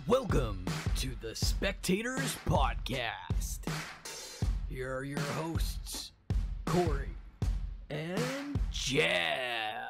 Welcome to the Spectators Podcast. Here are your hosts, Corey and Jeff.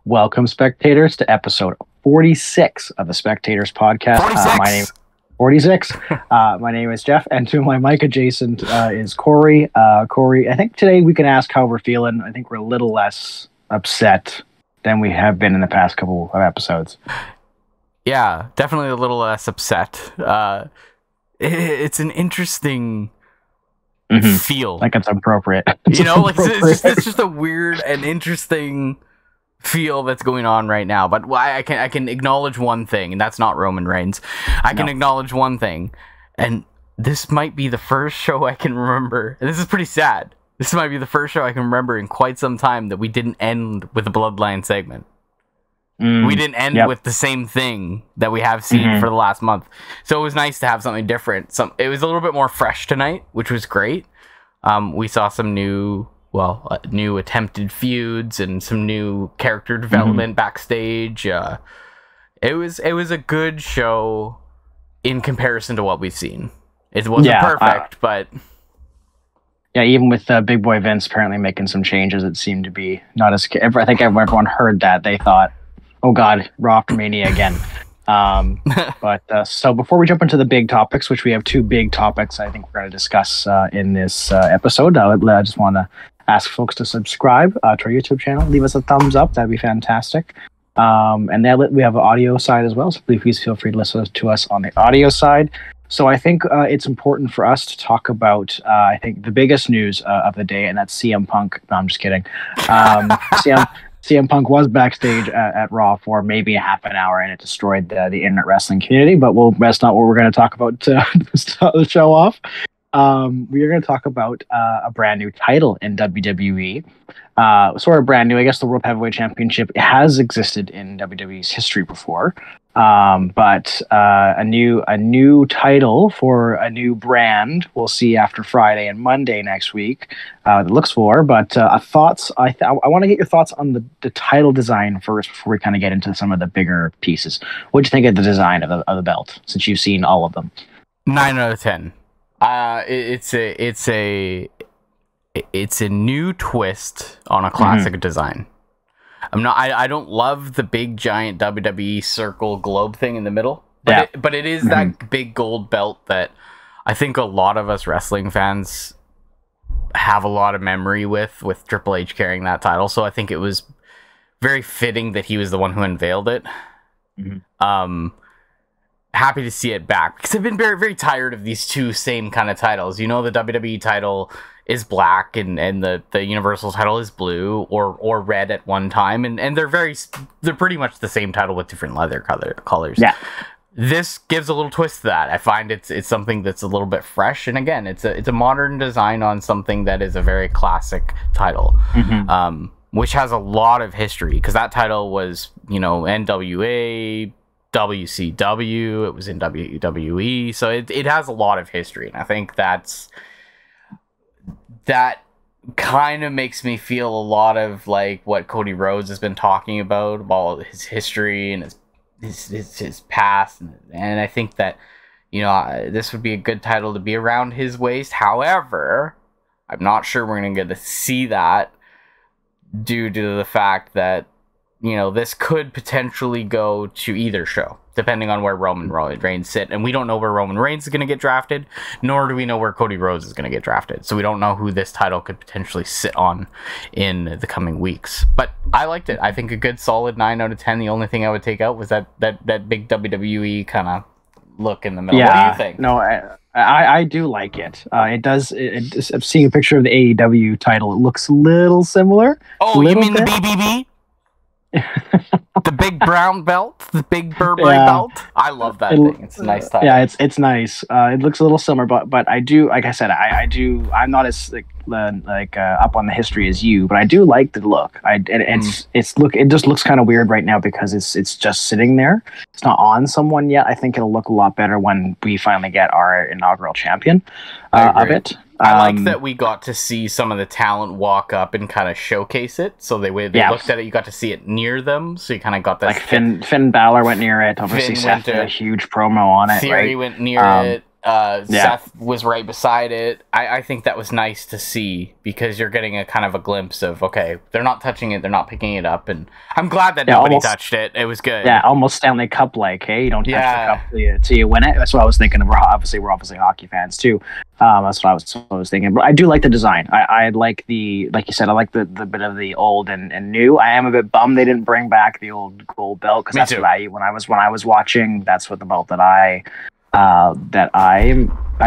Welcome, spectators, to episode 46 of the Spectators Podcast. 46. My name is Jeff, and to my mic adjacent is Corey. Corey, I think today we can ask how we're feeling. I think we're a little less upset than we have been in the past couple of episodes. Yeah, definitely a little less upset. It's an interesting feel. Like it's appropriate. It's just a weird and interesting feel that's going on right now. But I can acknowledge one thing, and that's not Roman Reigns. I can acknowledge one thing, and this might be the first show I can remember, and this is pretty sad. This might be the first show I can remember in quite some time that we didn't end with a Bloodline segment. We didn't end with the same thing that we have seen for the last month. So it was nice to have something different. It was a little bit more fresh tonight, which was great. We saw some new attempted feuds and some new character development backstage. It was a good show in comparison to what we've seen. It wasn't perfect, but even with Big Boy Vince apparently making some changes, it seemed to be not as. I think everyone heard that, they thought, "Oh God, Raw after Mania again." So before we jump into the big topics, which we have two big topics I think we're going to discuss in this episode, I just want to ask folks to subscribe to our YouTube channel. Leave us a thumbs up. That'd be fantastic. And then we have an audio side as well, so please feel free to listen to us on the audio side. So I think it's important for us to talk about, I think, the biggest news of the day, and that's CM Punk. No, I'm just kidding. CM Punk was backstage at Raw for maybe a half an hour, and it destroyed the internet wrestling community, but that's not what we're going to talk about to start the show off. We are going to talk about a brand new title in WWE. Sort of brand new. I guess the World Heavyweight Championship has existed in WWE's history before, but a new title for a new brand we'll see after Friday and Monday next week. It looks for, but thoughts. I want to get your thoughts on the title design first before we kind of get into some of the bigger pieces. What do you think of the design of the belt, since you've seen all of them? 9 out of 10. It's a new twist on a classic design. I don't love the big giant WWE circle globe thing in the middle, but it is that big gold belt that I think a lot of us wrestling fans have a lot of memory with Triple H carrying that title. So I think it was very fitting that he was the one who unveiled it. Happy to see it back, because I've been very, very tired of these two same kind of titles. You know, the WWE title is black and the Universal title is blue or red at one time, and they're pretty much the same title with different leather colors. Yeah. This gives a little twist to that. I find it's something that's a little bit fresh, and again, it's a modern design on something that is a very classic title. Which has a lot of history, because that title was, NWA, WCW, it was in WWE, so it has a lot of history, and I think that kind of makes me feel a lot of like what Cody Rhodes has been talking about his history and his past, and I think that this would be a good title to be around his waist. However, I'm not sure we're going to get to see that due to the fact that this could potentially go to either show, depending on where Roman Reigns sit. And we don't know where Roman Reigns is going to get drafted, nor do we know where Cody Rhodes is going to get drafted. So we don't know who this title could potentially sit on in the coming weeks. But I liked it. I think a good solid 9 out of 10. The only thing I would take out was that big WWE kind of look in the middle. Yeah, what do you think? No, I do like it. It does. I'm seeing a picture of the AEW title. It looks a little similar. Oh, you mean the BBB? The big brown belt, the big Burberry belt. I love that thing. It's a nice title. Yeah, it's nice. It looks a little similar, but I do, like I said, I do. I'm not as up on the history as you, but I do like the look. It just looks kind of weird right now because it's just sitting there. It's not on someone yet. I think it'll look a lot better when we finally get our inaugural champion of it. I like that we got to see some of the talent walk up and kind of showcase it. So they looked at it, you got to see it near them. So you kind of got that. Like Finn Balor went near it. Obviously, Seth did a huge promo on it. Theory went near it. Seth was right beside it. I think that was nice to see because you're getting a kind of a glimpse of, okay, they're not touching it, they're not picking it up, and I'm glad that nobody touched it. It was good. Yeah, almost Stanley Cup like, hey, you don't touch the cup till you win it. That's what I was thinking of. We're obviously hockey fans too. That's what I was thinking. But I do like the design. I like like you said, I like the bit of the old and new. I am a bit bummed they didn't bring back the old gold belt because that's what when I was watching. That's what the belt that I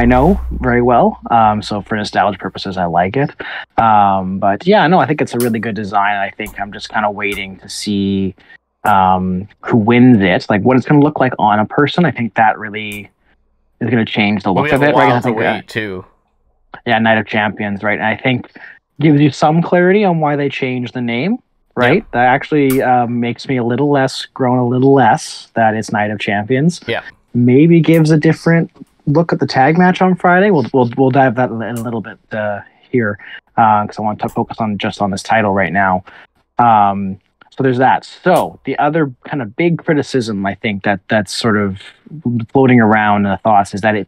know very well. So for nostalgia purposes, I like it. But yeah, no, I think it's a really good design. I think I'm just kind of waiting to see who wins it, like what it's going to look like on a person. I think that really is going to change the look of it, right? I think too. Yeah, Night of Champions, right? And I think gives you some clarity on why they changed the name, right? Yep. That actually makes me groan a little less that it's Night of Champions. Yeah. Maybe gives a different look at the tag match on Friday. We'll dive that in a little bit here because I want to focus on this title right now. So there's that. So the other kind of big criticism I think that's sort of floating around in the thoughts is that it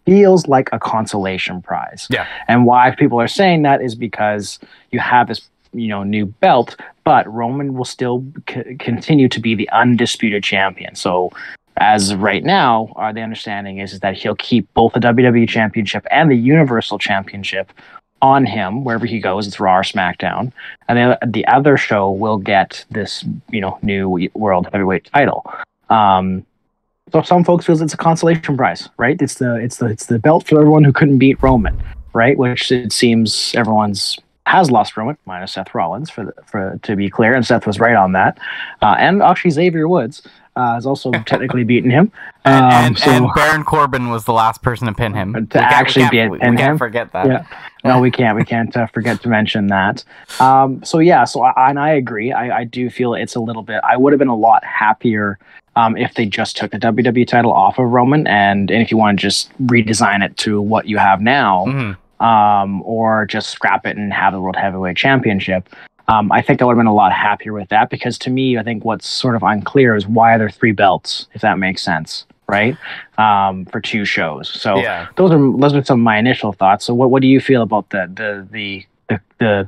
feels like a consolation prize. Yeah. And why people are saying that is because you have this new belt, but Roman will still continue to be the undisputed champion. So as of right now, the understanding is that he'll keep both the WWE Championship and the Universal Championship on him wherever he goes. It's Raw or SmackDown, and then the other show will get this new World Heavyweight title. So some folks feel it's a consolation prize, right? It's the belt for everyone who couldn't beat Roman, right? Which it seems everyone's has lost Roman, minus Seth Rollins, for to be clear, and Seth was right on that. And actually Xavier Woods has also technically beaten him. And Baron Corbin was the last person to pin him. We can't forget that. Yeah. No, we can't. We can't forget to mention that. I agree. I do feel it's a little bit. I would have been a lot happier if they just took the WWE title off of Roman, and if you want to just redesign it to what you have now, or just scrap it and have the World Heavyweight Championship. I think I would have been a lot happier with that because to me, I think what's sort of unclear is why are there 3 belts, if that makes sense, right? For 2 shows. So those are some of my initial thoughts. So what do you feel about the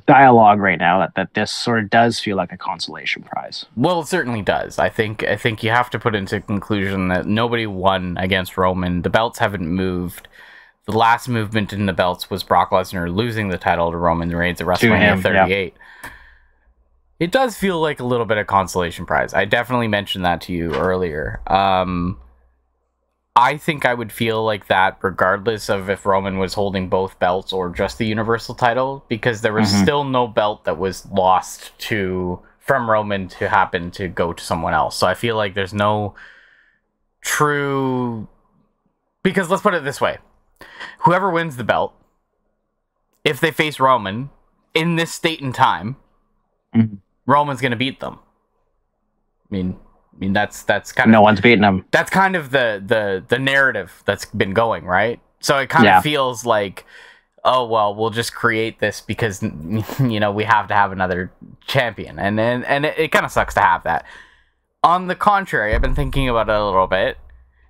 dialogue right now that this sort of does feel like a consolation prize? Well, it certainly does. I think you have to put into conclusion that nobody won against Roman. The belts haven't moved. The last movement in the belts was Brock Lesnar losing the title to Roman Reigns at WrestleMania 38. Yeah. It does feel like a little bit of consolation prize. I definitely mentioned that to you earlier. I think I would feel like that regardless of if Roman was holding both belts or just the Universal title, because there was still no belt that was lost from Roman to happen to go to someone else. So I feel like there's no true... Because let's put it this way. Whoever wins the belt, if they face Roman in this state and time, Roman's going to beat them. I mean that's kind of no one's beating him. That's kind of the narrative that's been going, right? So it kind of feels like, oh well, we'll just create this because we have to have another champion, and it kind of sucks to have that. On the contrary, I've been thinking about it a little bit,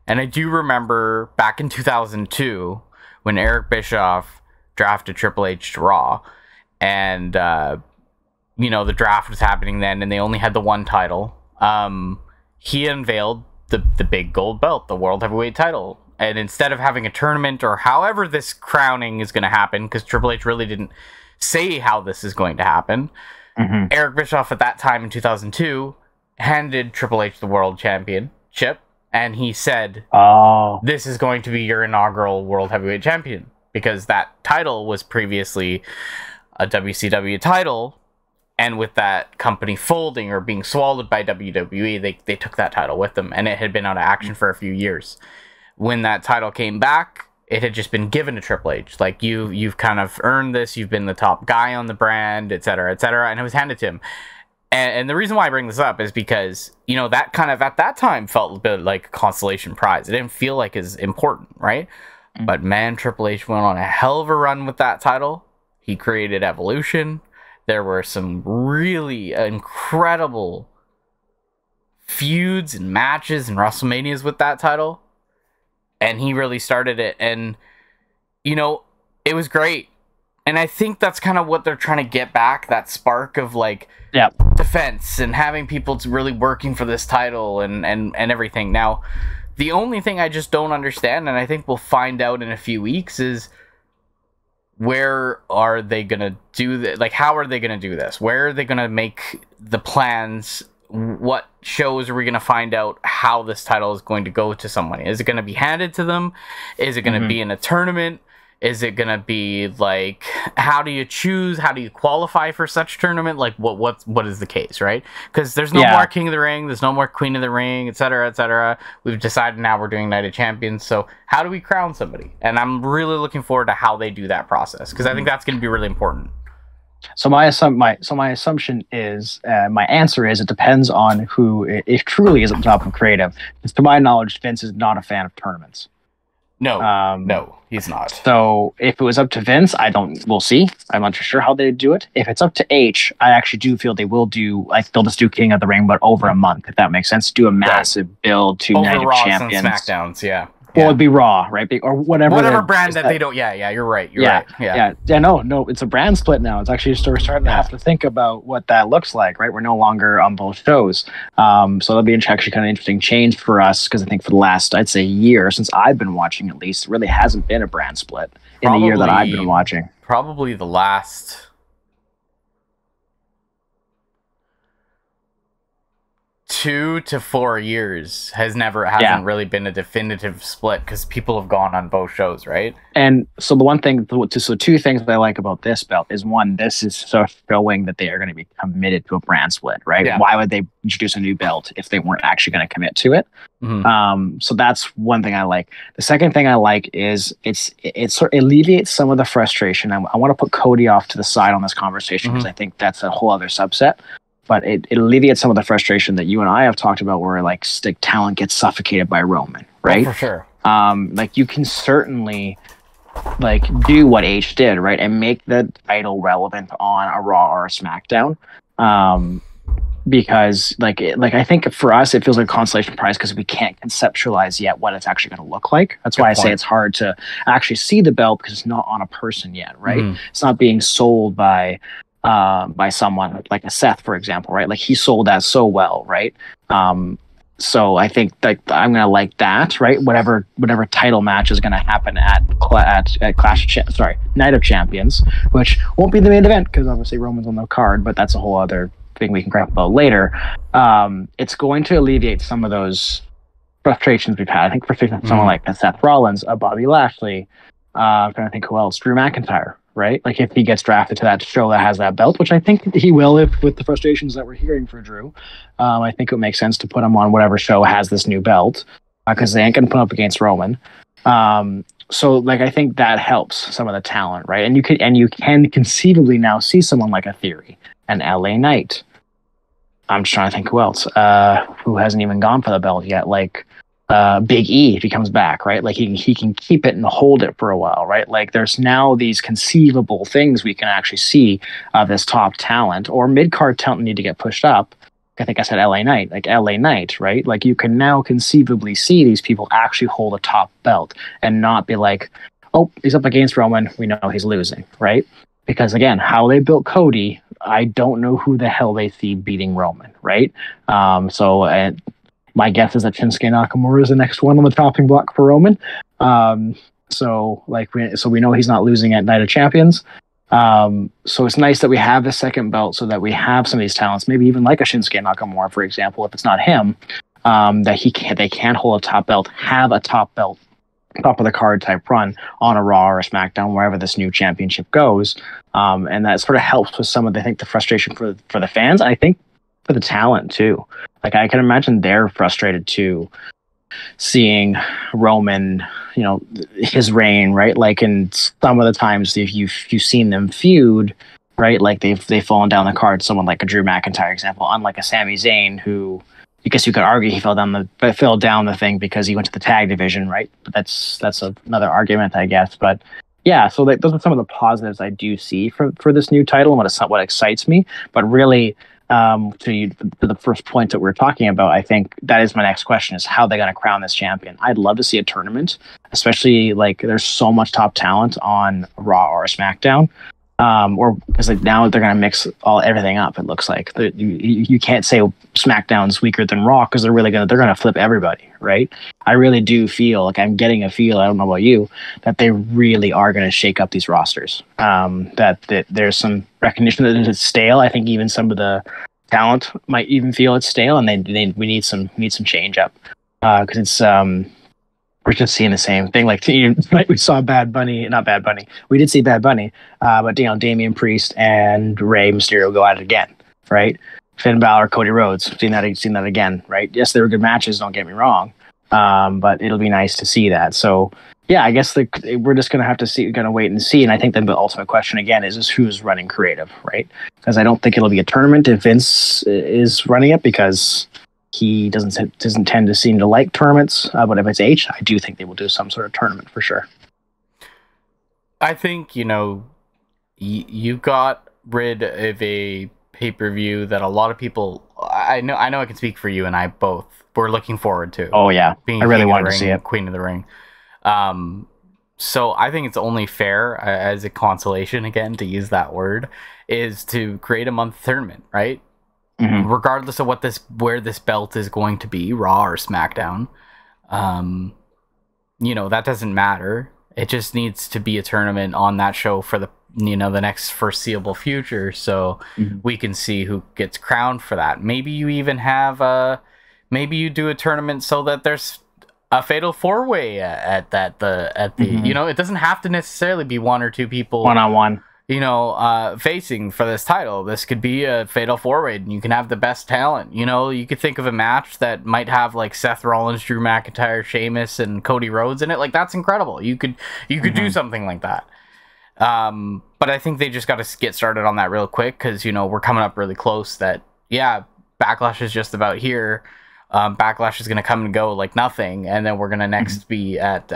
and I do remember back in 2002 when Eric Bischoff drafted Triple H to Raw, and the draft was happening then, and they only had the one title. He unveiled the big gold belt, the World Heavyweight title. And instead of having a tournament or however this crowning is going to happen, because Triple H really didn't say how this is going to happen, Eric Bischoff at that time in 2002 handed Triple H the World Championship, and he said, this is going to be your inaugural World Heavyweight Champion, because that title was previously a WCW title, And with that company folding or being swallowed by WWE, they took that title with them, and it had been out of action for a few years. When that title came back, it had just been given to Triple H. Like, you've kind of earned this, you've been the top guy on the brand, etc., and it was handed to him. And the reason why I bring this up is because, you know, that kind of at that time felt a bit like a consolation prize. It didn't feel like as important, right? Mm-hmm. But man, Triple H went on a hell of a run with that title. He created Evolution. There were some really incredible feuds and matches and WrestleManias with that title. And he really started it. And, you know, it was great. And I think that's kind of what they're trying to get back, that spark of, like, defense and having people really working for this title and everything. Now, the only thing I just don't understand, and I think we'll find out in a few weeks, is where are they going to do this? Like, how are they going to do this? Where are they going to make the plans? What shows are we going to find out how this title is going to go to someone? Is it going to be handed to them? Is it going to be in a tournament? Is it going to be, like, how do you choose? How do you qualify for such tournament? Like, what is the case, right? Because there's no more King of the Ring. There's no more Queen of the Ring, etc., etc. We've decided now we're doing Night of Champions. So how do we crown somebody? And I'm really looking forward to how they do that process, because I think that's going to be really important. So my assumption is, my answer is, it depends on who, if truly is at the top of creative. Because to my knowledge, Vince is not a fan of tournaments. No, he's not. So if it was up to Vince, we'll see. I'm not sure how they do it. If it's up to H, I actually do feel they will do, like, they'll just do King of the Ring, but over a month, if that makes sense. Do a massive build to Night of Champions. Smackdowns, yeah. Well, it'd be Raw, right? Or whatever brand that they don't. Yeah, you're right. No, it's a brand split now. It's actually starting to have to think about what that looks like, right? We're no longer on both shows. So that'll be actually kind of interesting change for us, because I think for the last, I'd say, year, since I've been watching at least, it really hasn't been a brand split in the year that I've been watching. Probably the last 2 to 4 years hasn't really been a definitive split, because people have gone on both shows, right? And so the one thing, so two things that I like about this belt is, one, this is sort of showing that they are going to be committed to a brand split, right? Yeah. Why would they introduce a new belt if they weren't actually going to commit to it? Mm-hmm. So that's one thing I like. The second thing I like is it sort of alleviates some of the frustration. I want to put Cody off to the side on this conversation, because I think that's a whole other subset. But it alleviates some of the frustration that you and I have talked about, where, like, stick talent gets suffocated by Roman, right? Oh, for sure. Like, you can certainly, like, do what H did, right, and make the title relevant on a Raw or a SmackDown. Because, like I think for us, it feels like a consolation prize, because we can't conceptualize yet what it's actually going to look like. That's why I say it's hard to actually see the belt, because it's not on a person yet, right? It's not being sold by someone like a Seth, for example, right? Like, he sold that so well, right? So I think that I'm gonna like that, right? Whatever title match is gonna happen at Night of Champions, which won't be the main event, because obviously Roman's on the card, but that's a whole other thing we can crap about later. It's going to alleviate some of those frustrations we've had. I think for someone like Seth Rollins, Bobby Lashley, I'm trying to think who else, Drew McIntyre. Right, like, if he gets drafted to that show that has that belt, which I think he will, if with the frustrations that we're hearing for Drew, I think it would make sense to put him on whatever show has this new belt, because they ain't gonna put up against Roman. So, like, I think that helps some of the talent, right? And you can conceivably now see someone like a Theory, an LA Knight. I'm just trying to think who else, who hasn't even gone for the belt yet, like. Big E, if he comes back, right? Like, he can keep it and hold it for a while, right? Like, there's now these conceivable things we can actually see of this top talent, or mid-card talent need to get pushed up. I think I said LA Knight, like LA Knight, right? Like, you can now conceivably see these people actually hold a top belt and not be like, oh, he's up against Roman, we know he's losing, right? Because, again, how they built Cody, I don't know who the hell they see beating Roman, right? My guess is that Shinsuke Nakamura is the next one on the chopping block for Roman. So we know he's not losing at Night of Champions. So it's nice that we have the second belt, so that we have some of these talents, maybe even like a Shinsuke Nakamura, for example, if it's not him, that they can hold a top belt, have a top belt top of the card type run on a Raw or a SmackDown, wherever this new championship goes. And that sort of helps with some of, I think, the frustration for the fans. And I think for the talent too. Like, I can imagine they're frustrated too, seeing Roman, you know, his reign, right? Like, and some of the times if you've seen them feud, right? Like they've fallen down the card. Someone like a Drew McIntyre example, unlike a Sami Zayn, who I guess you could argue he fell down the thing because he went to the tag division, right? But that's another argument, I guess. But yeah, so those are some of the positives I do see for this new title and what excites me. But really, to the first point that we're talking about, I think that is my next question: is how they're going to crown this champion. I'd love to see a tournament, especially like there's so much top talent on Raw or SmackDown. Or because like now they're gonna mix everything up. It looks like you can't say SmackDown's weaker than Raw because they're gonna flip everybody, right? I really do feel like I'm getting a feel. I don't know about you, that they really are gonna shake up these rosters. That there's some recognition that it's stale. I think even some of the talent might even feel it's stale, and we need some change up because it's we're just seeing the same thing. Like, we saw Bad Bunny. We did see Bad Bunny, but Damian Priest and Rey Mysterio go at it again, right? Finn Balor, Cody Rhodes, seen that again, right? Yes, they were good matches. Don't get me wrong, but it'll be nice to see that. So yeah, I guess we're just gonna have to see, gonna wait and see. And I think the ultimate question again is who's running creative, right? Because I don't think it'll be a tournament if Vince is running it, because he doesn't tend to seem to like tournaments. But if it's H, I do think they will do some sort of tournament for sure. I think, you got rid of a pay-per-view that a lot of people, I know I can speak for you and I both, we're looking forward to. Oh yeah, I really wanted to see it. Queen of the Ring. So I think it's only fair, as a consolation, again, to use that word, is to create a month tournament, right? Mm-hmm. Regardless of where this belt is going to be, Raw or SmackDown, that doesn't matter. It just needs to be a tournament on that show for the next foreseeable future, so we can see who gets crowned for that. Maybe you even have maybe you do a tournament so that there's a fatal 4-way at the it doesn't have to necessarily be one or two people one-on-one. Facing for this title. This could be a fatal 4-way, and you can have the best talent. You could think of a match that might have like Seth Rollins, Drew McIntyre, Sheamus, and Cody Rhodes in it. Like, that's incredible. You could do something like that. But I think they just got to get started on that real quick, because we're coming up really close. That Backlash is just about here. Backlash is going to come and go like nothing, and then we're going to next be at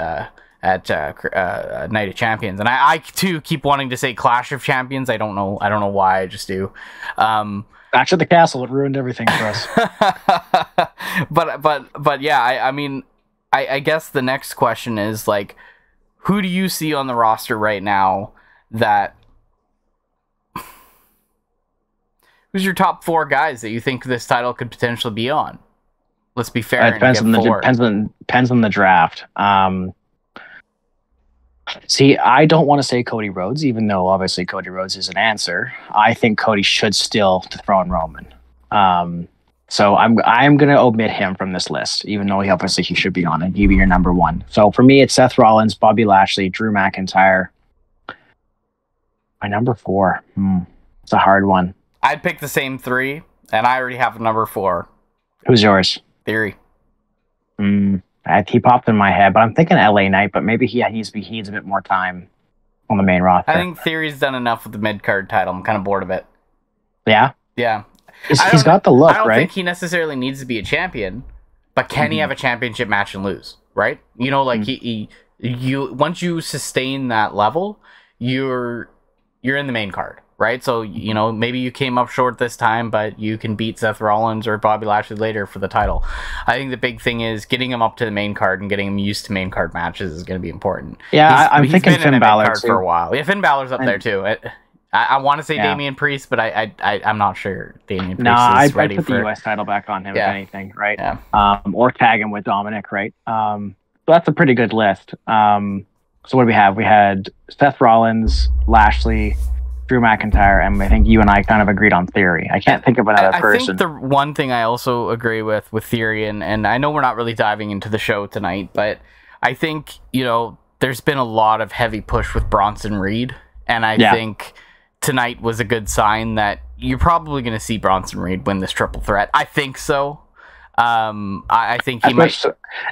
Night of Champions. And I too keep wanting to say Clash of Champions. I don't know why, I just do. Match at the Castle, it ruined everything for us. but yeah, I guess the next question is, like, who do you see on the roster right now who's your top 4 guys that you think this title could potentially be on? Let's be fair. It depends on the draft. See, I don't want to say Cody Rhodes, even though obviously Cody Rhodes is an answer. I think Cody should still dethrone Roman. So I'm going to omit him from this list, even though he should be on it. He'd be your number 1. So for me, it's Seth Rollins, Bobby Lashley, Drew McIntyre. My number 4. It's a hard one. I'd pick the same 3, and I already have a number 4. Who's yours? Theory. He popped in my head, but I'm thinking LA Knight, but maybe he needs a bit more time on the main roster. I think Theory's done enough with the mid-card title. I'm kind of bored of it. Yeah? Yeah. He's got the look, right? I don't think he necessarily needs to be a champion, but can he have a championship match and lose, right? Once you sustain that level, you're in the main card. Right, so maybe you came up short this time, but you can beat Seth Rollins or Bobby Lashley later for the title. I think the big thing is getting him up to the main card and getting him used to main card matches is going to be important. Yeah, I'm thinking Finn Balor for a while. Yeah, Finn Balor's up there too. I want to say Damian Priest, but I'm not sure Damian Priest is ready for. I'd put the US title back on him, if anything, right? Yeah. Or tag him with Dominic, right? So that's a pretty good list. So what do we have? We had Seth Rollins, Lashley, Drew McIntyre, and I think you and I kind of agreed on Theory. I can't think of another person. I think the one thing I also agree with Theory, and I know we're not really diving into the show tonight, but I think, there's been a lot of heavy push with Bronson Reed, and I think tonight was a good sign that you're probably going to see Bronson Reed win this triple threat. I think so. I think he might.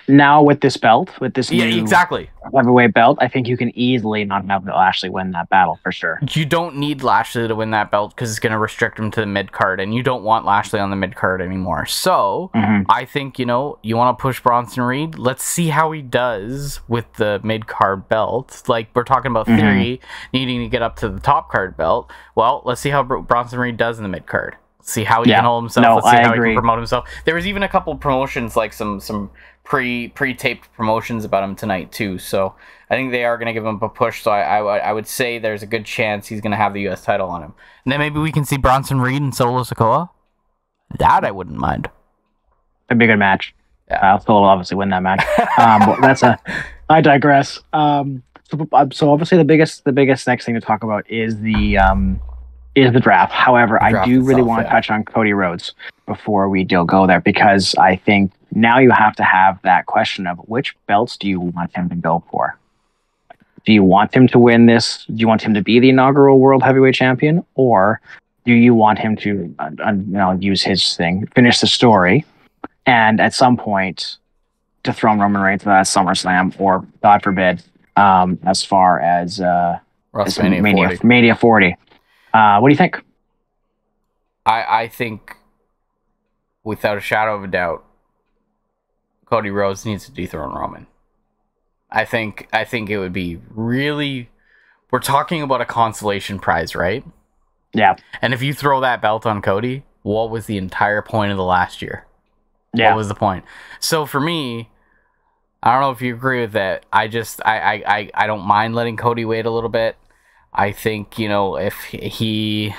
Now with this belt, with this new exactly heavyweight belt, I think you can easily not have Lashley win that battle for sure. You don't need Lashley to win that belt because it's going to restrict him to the mid card, and you don't want Lashley on the mid card anymore. So I think you want to push Bronson Reed. Let's see how he does with the mid card belt. Like we're talking about Theory needing to get up to the top card belt. Well, let's see how Bronson Reed does in the mid card. See how he can hold himself. No, Let's see how agree. he can promote himself. There was even a couple promotions, like some pre-taped promotions about him tonight too. So I think they are going to give him a push. So I would say there's a good chance he's going to have the U.S. title on him. And then maybe we can see Bronson Reed and Solo Sikoa. That I wouldn't mind. It'd be a good match. Yeah, Solo will obviously win that match. But I digress. So obviously the biggest next thing to talk about is the draft. However, I do really want to touch on Cody Rhodes before we go there, because I think now you have to have that question of which belts do you want him to go for? Do you want him to win this? Do you want him to be the inaugural World Heavyweight Champion? Or do you want him to use his thing, finish the story, and at some point dethrone Roman Reigns at SummerSlam, or God forbid, as far as WrestleMania Mania 40? What do you think? I think, without a shadow of a doubt, Cody Rhodes needs to dethrone Roman. I think it would be really... We're talking about a consolation prize, right? Yeah. And if you throw that belt on Cody, what was the entire point of the last year? Yeah. What was the point? So for me, I don't know if you agree with that. I don't mind letting Cody wait a little bit. I think, if he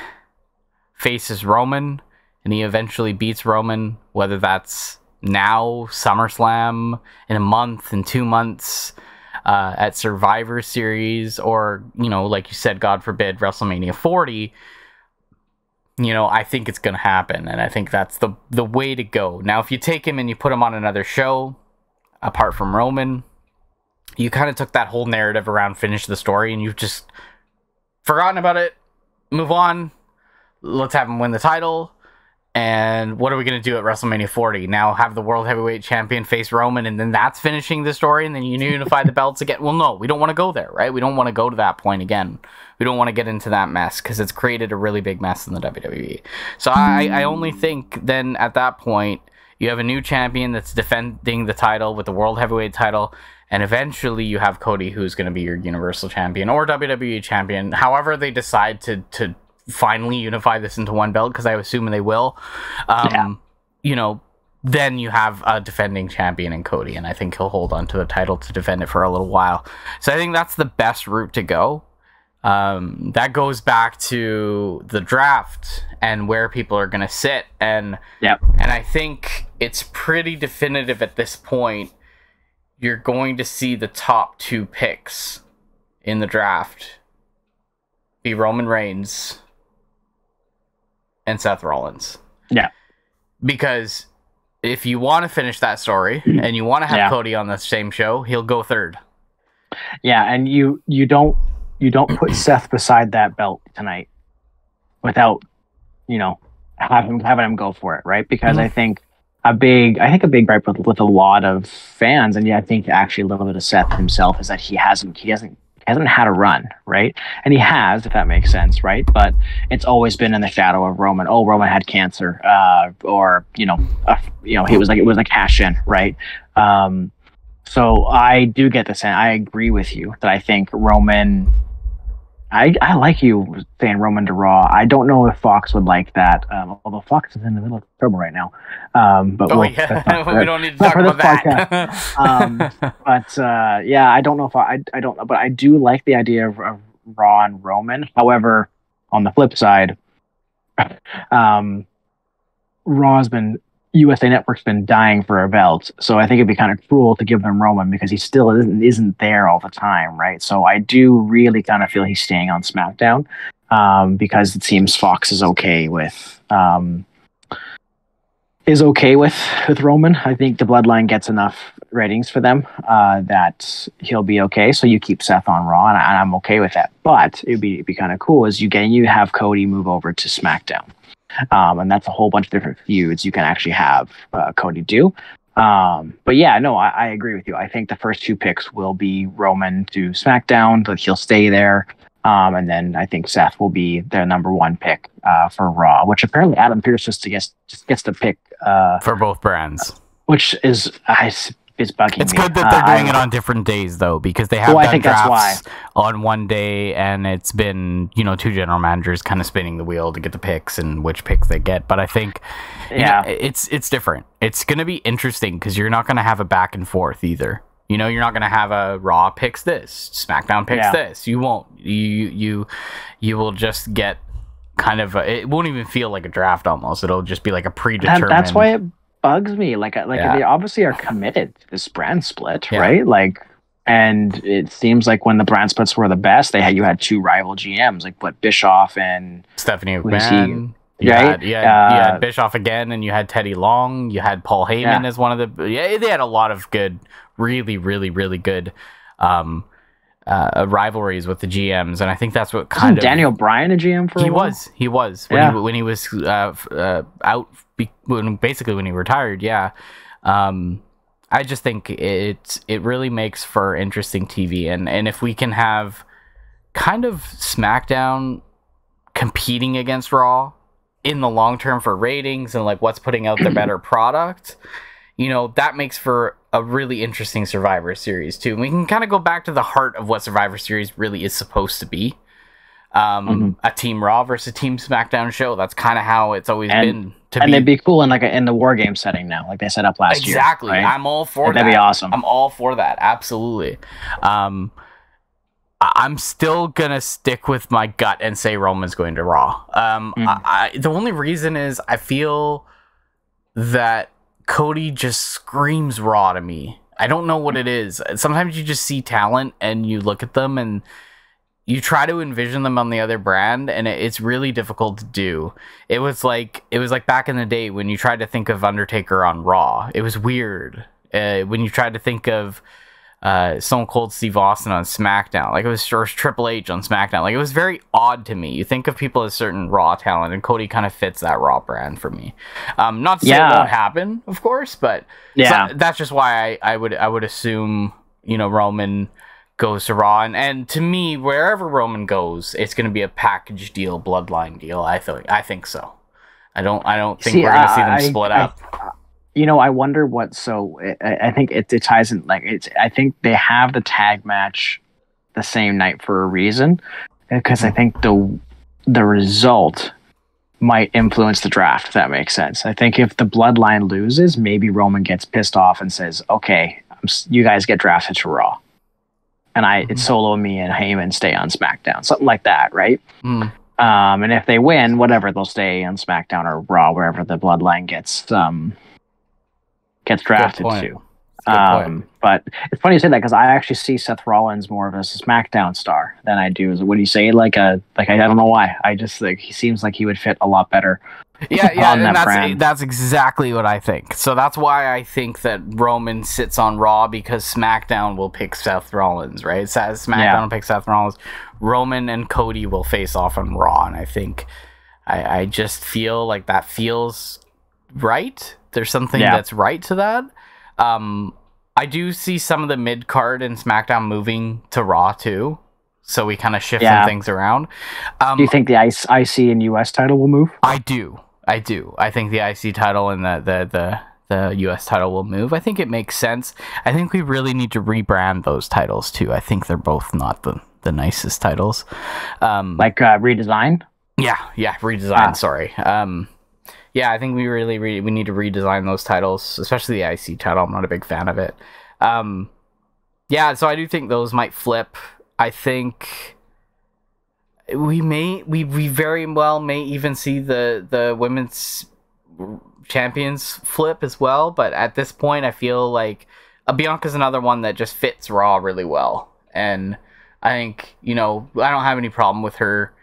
faces Roman and he eventually beats Roman, whether that's now, SummerSlam, in a month, in 2 months, at Survivor Series, or, like you said, God forbid, WrestleMania 40, I think it's going to happen. And I think that's the way to go. Now, if you take him and you put him on another show, apart from Roman, you kind of took that whole narrative around finish the story and you've just forgotten about it, move on, let's have him win the title, and what are we going to do at WrestleMania 40? Now have the World Heavyweight Champion face Roman, and then that's finishing the story, and then you unify the belts again? Well, no, we don't want to go there, right? We don't want to go to that point again. We don't want to get into that mess, because it's created a really big mess in the WWE. So I only think then at that point, you have a new champion that's defending the title with the World Heavyweight title, and eventually you have Cody, who's going to be your Universal Champion or WWE Champion. However they decide to finally unify this into one belt, because I assume they will. Then you have a defending champion in Cody, and I think he'll hold on to the title to defend it for a little while. So I think that's the best route to go. That goes back to the draft and where people are going to sit. And I think it's pretty definitive at this point. You're going to see the top 2 picks in the draft be Roman Reigns and Seth Rollins. Yeah. Because if you want to finish that story and you want to have Cody on the same show, he'll go third. Yeah, and you don't put Seth beside that belt tonight without, having him go for it, right? Because I think a big gripe with a lot of fans, and I think actually a little bit of Seth himself, is that he hasn't had a run, right? And he has, if that makes sense, right? But it's always been in the shadow of Roman. Oh, Roman had cancer, or it was like cash in, right? So I do get the sense. I agree with you that I think Roman. I like you saying Roman to Raw. I don't know if Fox would like that, although Fox is in the middle of trouble right now. But we don't need to talk about that. I don't know if I don't know, but I do like the idea of Raw and Roman. However, on the flip side, USA Network's been dying for a belt, so I think it'd be kind of cruel to give them Roman because he still isn't there all the time, right? So I do really kind of feel he's staying on SmackDown, because it seems Fox is okay with Roman. I think the Bloodline gets enough ratings for them, that he'll be okay. So you keep Seth on Raw, and I'm okay with that. But it'd be kind of cool is you have Cody move over to SmackDown, and that's a whole bunch of different feuds you can actually have Cody do. But yeah, no, I agree with you. I think the first 2 picks will be Roman to SmackDown, but he'll stay there. And then I think Seth will be their number 1 pick for Raw, which apparently Adam Pearce just gets to pick for both brands, which is bugging me. It's good that they're doing it on different days though, because they have done drafts on one day, and it's been 2 general managers kind of spinning the wheel to get the picks and which picks they get. But I think it's different. It's going to be interesting because you're not going to have a back and forth either. You're not going to have a Raw picks this, SmackDown picks this. You won't. You will just get kind of it won't even feel like a draft almost. It'll just be like a predetermined. That's why it bugs me. Like they obviously are committed to this brand split, right? And it seems like when the brand splits were the best, you had 2 rival GMs, like Bischoff and Stephanie McMahon. You had Bischoff again, and you had Teddy Long. You had Paul Heyman as one of the. Yeah, they had a lot of good, really, really, really good rivalries with the GMs, and I think that's what kind of Daniel Bryan a GM for. He was when he was out when he retired. Yeah, I just think it really makes for interesting TV, and if we can have kind of SmackDown competing against Raw in the long term for ratings and like what's putting out the better product, that makes for a really interesting Survivor Series too. And we can kind of go back to the heart of what Survivor Series really is supposed to be. A Team Raw versus Team SmackDown show. That's kind of how it's always been. It'd be cool in the War Game setting now, like they set up last year. Exactly. Right? I'm all for that. That'd be awesome. I'm all for that. Absolutely. I'm still gonna stick with my gut and say Roman's going to Raw. The only reason is I feel that Cody just screams Raw to me. I don't know what it is. Sometimes you just see talent and you look at them and you try to envision them on the other brand, and it's really difficult to do. It was like back in the day when you tried to think of Undertaker on Raw. It was weird. When you tried to think of Stone Cold Steve Austin on SmackDown, like it was Triple H on SmackDown. Like it was very odd to me. You think of people as certain Raw talent, and Cody kind of fits that Raw brand for me. Not to say it won't happen, of course, but that's just why I would assume Roman goes to Raw, and to me, wherever Roman goes, it's going to be a package deal, bloodline deal. I think so. I don't think we're going to see them split up. I wonder what. So I think it ties in. I think they have the tag match the same night for a reason, because I think the result might influence the draft. If that makes sense. I think if the bloodline loses, maybe Roman gets pissed off and says, "Okay, you guys get drafted to Raw, and it's Solo, me, and Heyman stay on SmackDown," something like that, right? And if they win, whatever, they'll stay on SmackDown or Raw, wherever the bloodline gets drafted to. But it's funny you say that, because I actually see Seth Rollins more of as a SmackDown star than I do. What do you say? I don't know why. I just think he seems like he would fit a lot better. And that's exactly what I think. So that's why I think that Roman sits on Raw, because SmackDown will pick Seth Rollins, right? SmackDown will pick Seth Rollins. Roman and Cody will face off on Raw, and I think I just feel like that feels right. There's something that's right to that. I do see some of the mid card in SmackDown moving to Raw too, so we kind of shift some things around. Do you think the IC and US title will move? I do. I think the IC title and the US title will move. I think it makes sense. I think we really need to rebrand those titles too. I think they're both not the nicest titles. Redesign? Yeah, redesign. Sorry. I think we really we need to redesign those titles, especially the IC title. I'm not a big fan of it. So I do think those might flip. I think we very well may even see the women's champions flip as well. But at this point, I feel like Bianca's another one that just fits Raw really well, and I think I don't have any problem with her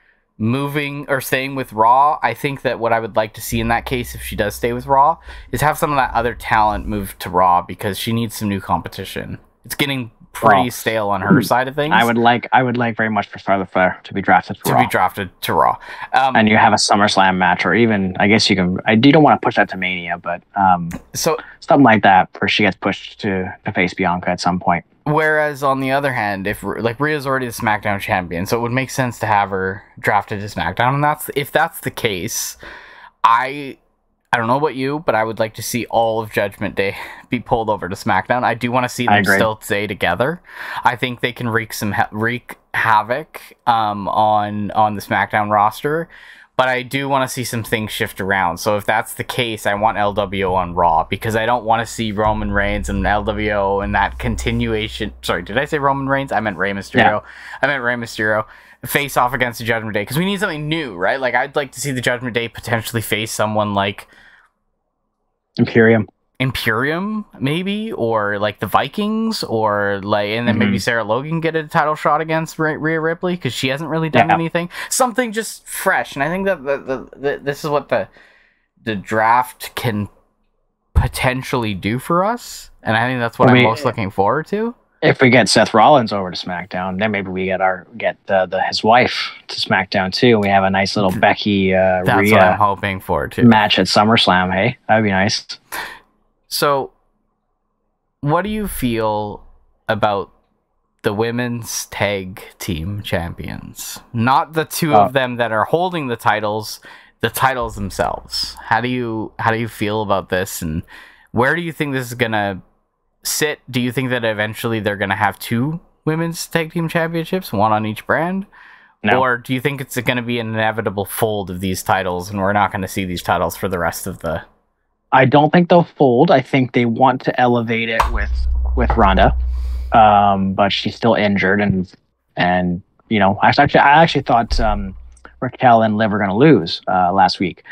moving or staying with Raw. I think that what I would like to see in that case, if she does stay with Raw, is have some of that other talent move to Raw, because she needs some new competition. It's getting pretty stale on her side of things. I would like very much for Charlotte Flair to be drafted to Raw. And you have a SummerSlam match, or even, I guess you can, you don't want to push that to Mania, but so something like that where she gets pushed to face Bianca at some point. Whereas on the other hand, if like Rhea's already the SmackDown champion, so it would make sense to have her drafted to SmackDown, and if that's the case, I don't know about you, but I would like to see all of Judgment Day be pulled over to SmackDown. I do want to see them still stay together. I think they can wreak havoc on the SmackDown roster, but I do want to see some things shift around. So if that's the case, I want LWO on Raw, because I don't want to see Roman Reigns and LWO and that continuation. Sorry, did I say Roman Reigns? I meant Rey Mysterio. Yeah. I meant Rey Mysterio face off against the Judgment Day, because we need something new, right? Like, I'd like to see the Judgment Day potentially face someone like Imperium, maybe, or like the Vikings, or like, and then maybe Sarah Logan get a title shot against Rhea Ripley, because she hasn't really done anything. Something just fresh, and I think that this is what the draft can potentially do for us, and I think that's what I'm most looking forward to. If we get Seth Rollins over to SmackDown, then maybe we get his wife to SmackDown too. We have a nice little Becky that's Rhea what I'm hoping for too. Match at SummerSlam. Hey, that'd be nice. So, what do you feel about the women's tag team champions? Not the two of them that are holding the titles themselves. How do you feel about this, and where do you think this is gonna sit? Do you think that eventually they're gonna have two women's tag team championships, one on each brand? No. Or do you think it's going to be an inevitable fold of these titles, and we're not going to see these titles for the rest of the... I don't think they'll fold. I think they want to elevate it with Ronda, but she's still injured, and you know, I actually thought Raquel and Liv were going to lose last week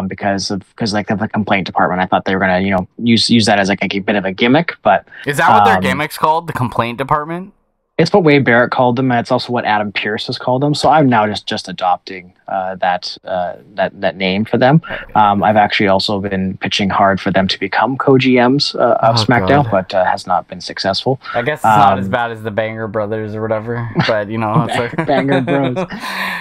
because of the complaint department. I thought they were going to use that as like a bit of a gimmick. But is that what their gimmick's called? The complaint department? It's what Wade Barrett called them, and it's also what Adam Pearce has called them. So I'm now just adopting that name for them. I've actually also been pitching hard for them to become co-GMs of SmackDown, but has not been successful. I guess it's not as bad as the Banger Brothers or whatever, but you know, it's like... Banger Bros.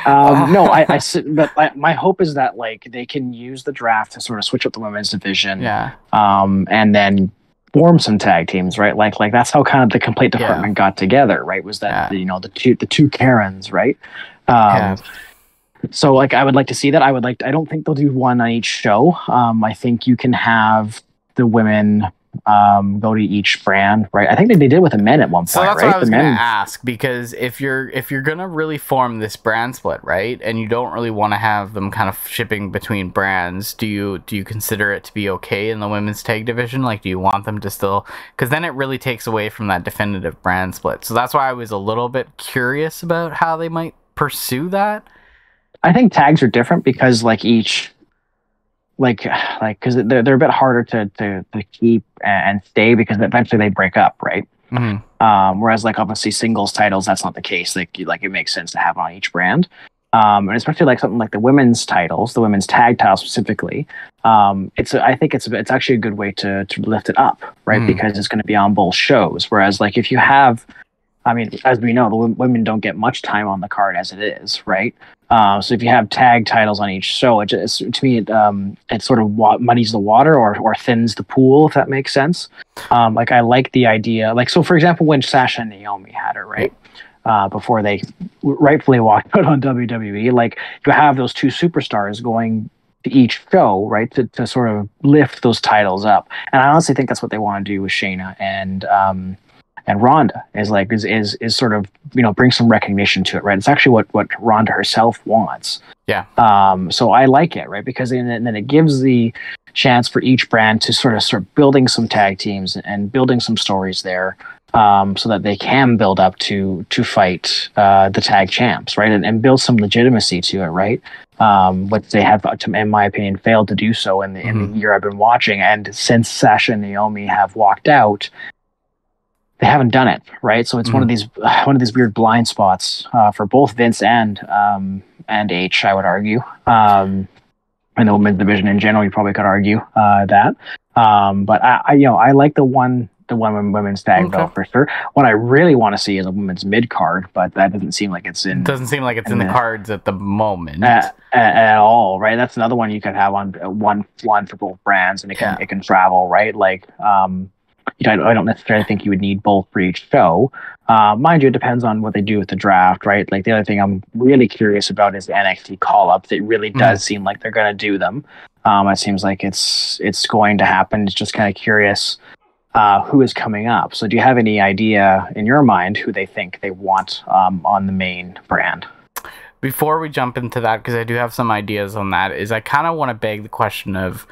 But my hope is that like they can use the draft to sort of switch up the women's division, and then form some tag teams, right? Like that's how kind of the complaint department got together, right? Was that the two Karens, right? So like I would like to see that. I don't think they'll do one on each show. I think you can have the women go to each brand, right? I think they did with the men at one point, so that's right? What I was going to ask, because if you're gonna really form this brand split, right, and you don't really want to have them kind of shipping between brands, do you consider it to be okay in the women's tag division? Like, do you want them to still, because then it really takes away from that definitive brand split. So that's why I was a little bit curious about how they might pursue that. I think tags are different because like each because they're a bit harder to keep and stay, because eventually they break up, right? Mm-hmm. Whereas like obviously singles titles, that's not the case. Like it makes sense to have on each brand, and especially like something like the women's titles, the women's tag titles specifically. I think it's actually a good way to lift it up, right? Because it's going to be on both shows. Whereas like if you have, I mean, as we know, the women don't get much time on the card as it is, right? So if you have tag titles on each show, it sort of muddies the water or thins the pool, if that makes sense. Like I like the idea, like, so for example, when Sasha and Naomi had it, right? Before they rightfully walked out on WWE, like you have those two superstars going to each show, right? To sort of lift those titles up. And I honestly think that's what they want to do with Shayna and Ronda is sort of, bring some recognition to it, right? It's actually what Ronda herself wants. Yeah. So I like it, right? Because then it gives the chance for each brand to sort of start building some tag teams and building some stories there, so that they can build up to fight the tag champs, right? And build some legitimacy to it, right? But they have, in my opinion, failed to do so in the year I've been watching. And since Sasha and Naomi have walked out, they haven't done it, right? So it's one of these weird blind spots for both Vince and and H, I would argue. In the women's division in general, you probably could argue that. But I like the one women's tag belt for sure. What I really want to see is a women's mid card, but that doesn't seem like it's in. Doesn't seem like it's in the cards at the moment at all, right? That's another one you could have on one for both brands, and it can travel, right? Like, I don't necessarily think you would need both for each show. Mind you, it depends on what they do with the draft, right? Like, the other thing I'm really curious about is the NXT call-ups. It really does seem like they're going to do them. It seems like it's going to happen. It's just kind of curious who is coming up. So do you have any idea in your mind who they think they want on the main brand? Before we jump into that, because I do have some ideas on that, is I kind of want to beg the question of,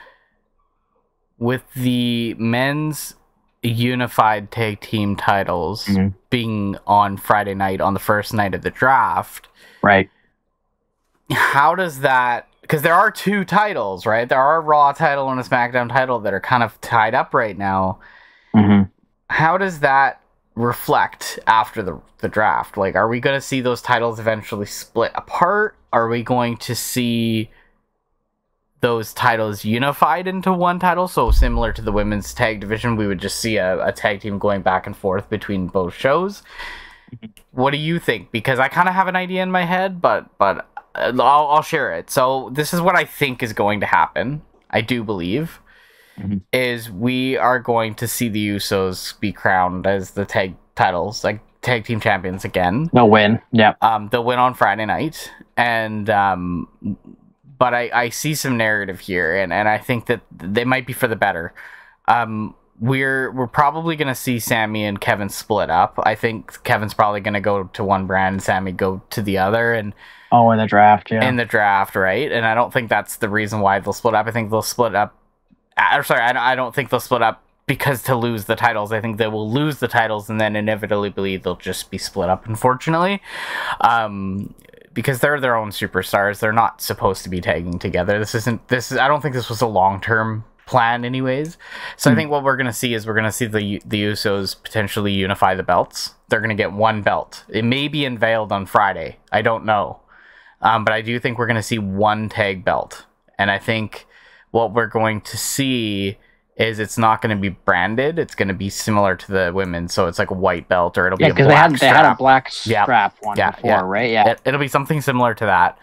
with the men's unified tag team titles being on Friday night on the first night of the draft, right? How does that, because there are two titles, right? There are a Raw title and a Smackdown title that are kind of tied up right now. How does that reflect after the draft? Like, are we going to see those titles eventually split apart? Are we going to see those titles unified into one title? So similar to the women's tag division, we would just see a tag team going back and forth between both shows. What do you think? Because I kind of have an idea in my head, but I'll share it. So this is what I think is going to happen. I do believe is we are going to see the Usos be crowned as the tag titles, like tag team champions again. They'll win. Yeah. They'll win on Friday night, and but I see some narrative here, and I think that they might be for the better. We're probably going to see Sammy and Kevin split up. I think Kevin's probably going to go to one brand and Sammy go to the other. And in the draft, yeah. In the draft, right? And I don't think that's the reason why they'll split up. I think they'll split up. I don't think they'll split up because to lose the titles. I think they will lose the titles and then inevitably they'll just be split up, unfortunately. Because they're their own superstars. They're not supposed to be tagging together. I don't think this was a long-term plan anyways. So I think what we're going to see is we're going to see the Usos potentially unify the belts. They're going to get one belt. It may be unveiled on Friday. I don't know. But I do think we're going to see one tag belt. And I think what we're going to see is it's not going to be branded. It's going to be similar to the women. So it's like a white belt, or it'll be a black strap. They had a black strap before, right? Yeah. It'll be something similar to that.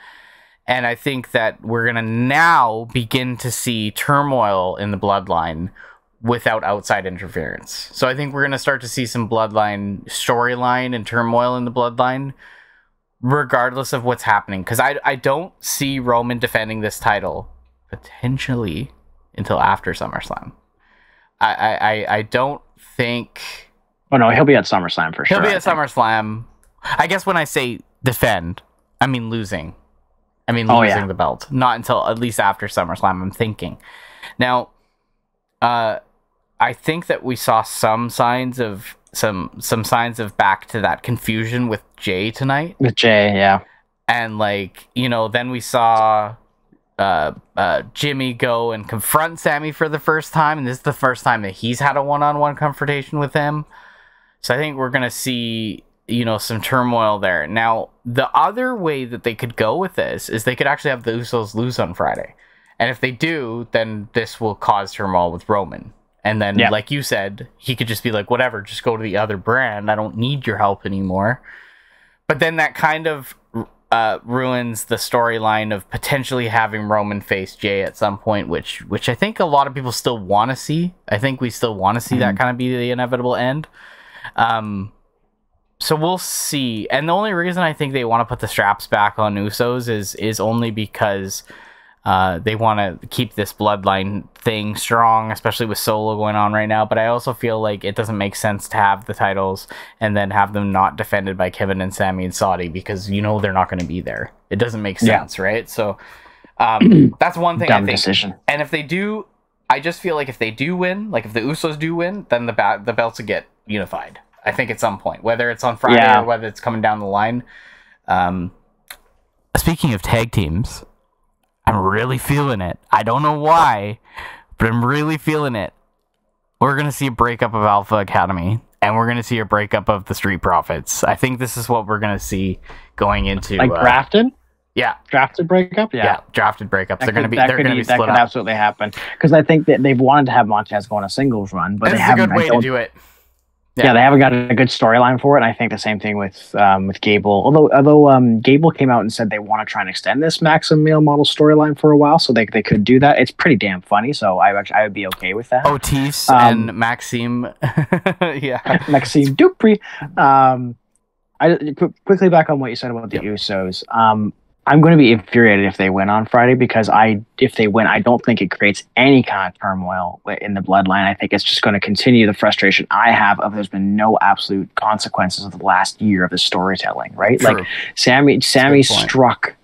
And I think that we're going to now begin to see turmoil in the bloodline without outside interference. So I think we're going to start to see some bloodline storyline and turmoil in the bloodline, regardless of what's happening. Because I don't see Roman defending this title potentially until after SummerSlam. I don't think... Oh, no, he'll be at SummerSlam for sure. He'll be at SummerSlam. I guess when I say defend, I mean losing. Losing the belt. Not until at least after SummerSlam, I'm thinking. Now, I think that we saw some signs of back to that confusion with Jay tonight. With Jay, yeah. And then we saw Jimmy go and confront Sammy for the first time, and this is the first time that he's had a one-on-one confrontation with him. So I think we're gonna see some turmoil there. Now, the other way that they could go with this is they could actually have the Usos lose on Friday, and if they do, then this will cause turmoil with Roman. And then, like you said, he could just be like, whatever, just go to the other brand. I don't need your help anymore. But then that kind of ruins the storyline of potentially having Roman face Jay at some point, which I think a lot of people still want to see. I think we still want to see that kind of be the inevitable end. So we'll see. And the only reason I think they want to put the straps back on Usos is only because they want to keep this bloodline thing strong, especially with Solo going on right now. But I also feel like it doesn't make sense to have the titles and then have them not defended by Kevin and Sami and Saudi, because they're not going to be there. It doesn't make sense, right? So that's one thing. Dumb I think. Decision. And if they do, I just feel like if they do win, like if the Usos do win, then the belts will get unified. I think at some point, whether it's on Friday or whether it's coming down the line. Speaking of tag teams, I'm really feeling it. I don't know why, but I'm really feeling it. We're going to see a breakup of Alpha Academy, and we're going to see a breakup of the Street Profits. I think this is what we're going to see going into... Grafton? Yeah. Drafted breakup? Yeah, drafted breakups. They're going to be that split could up. absolutely happen. Because I think that they've wanted to have Montez go on a singles run, but This they is a haven't. good way to do it. Yeah, they haven't got a good storyline for it. And I think the same thing with Gable. Although Gable came out and said they want to try and extend this Maxim male model storyline for a while, so they could do that. It's pretty damn funny, so I would be okay with that. Otis and Maxime, yeah, Maxime Dupri. Quickly back on what you said about the Usos. I'm going to be infuriated if they win on Friday because if they win, I don't think it creates any kind of turmoil in the bloodline. I think it's just going to continue the frustration I have of there's been no absolute consequences of the last year of the storytelling, right? True. Like Sammy struck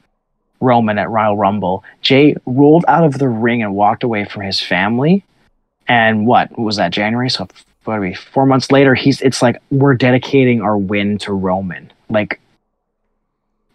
Roman at Royal Rumble. Jay rolled out of the ring and walked away from his family. And what was that, January? So what are we, 4 months later, it's like we're dedicating our win to Roman.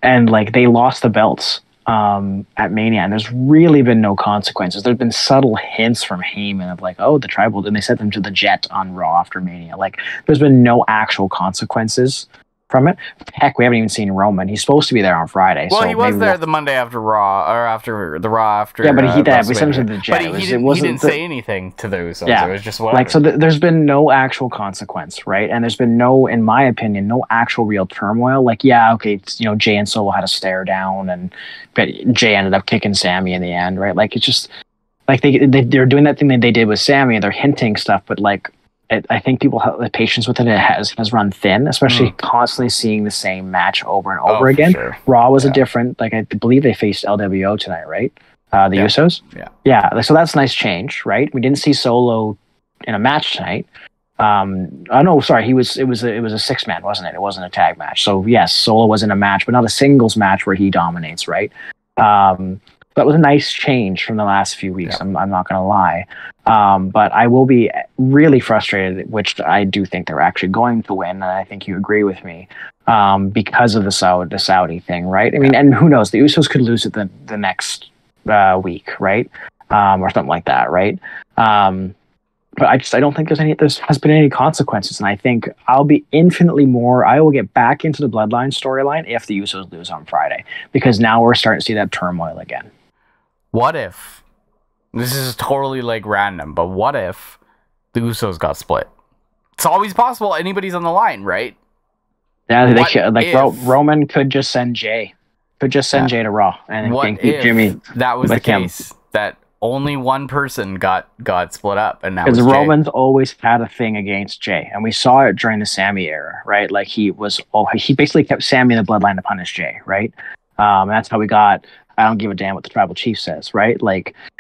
And they lost the belts at Mania, and there's really been no consequences. There's been subtle hints from Heyman of the tribal, and they sent them to the Jet on Raw after Mania. There's been no actual consequences from it. Heck, we haven't even seen Roman. He's supposed to be there on Friday. Well, so he was there the Monday after Raw, or after the Raw after. Yeah, but we sent him to the Jet. But he didn't say anything to those. Yeah, it was just whatever. There's been no actual consequence, right? And there's been no, in my opinion, no actual real turmoil. Jay and Solo had a stare down, but Jay ended up kicking Sammy in the end, right? It's just they're doing that thing that they did with Sammy. They're hinting stuff, but I think people have the patience with it has run thin, especially constantly seeing the same match over and over again. Sure. Raw was a different, I believe they faced LWO tonight, right? The Usos. Yeah. So that's a nice change, right? We didn't see Solo in a match tonight. No, sorry, it was a 6-man, wasn't it? It wasn't a tag match. So yes, Solo was in a match, but not a singles match where he dominates, right? That was a nice change from the last few weeks. I'm not going to lie. But I will be really frustrated, which I do think they're actually going to win, and I think you agree with me, because of the Saudi thing, right? I mean, and who knows? The Usos could lose it the next week, right? Or something like that, right? But I don't think there has been any consequences, and I think I will get back into the Bloodline storyline if the Usos lose on Friday, because now we're starting to see that turmoil again. What if, this is totally random, but what if the Usos got split? It's always possible. Anybody's on the line, right? Yeah, they could, Roman could just send Jay. Jay to Raw and keep Jimmy. That was the case, that only one person got split up, and that was because Roman's always had a thing against Jay, and we saw it during the Sammy era, right? He basically kept Sammy in the bloodline to punish Jay, right? And that's how we got. I don't give a damn what the tribal chief says, right?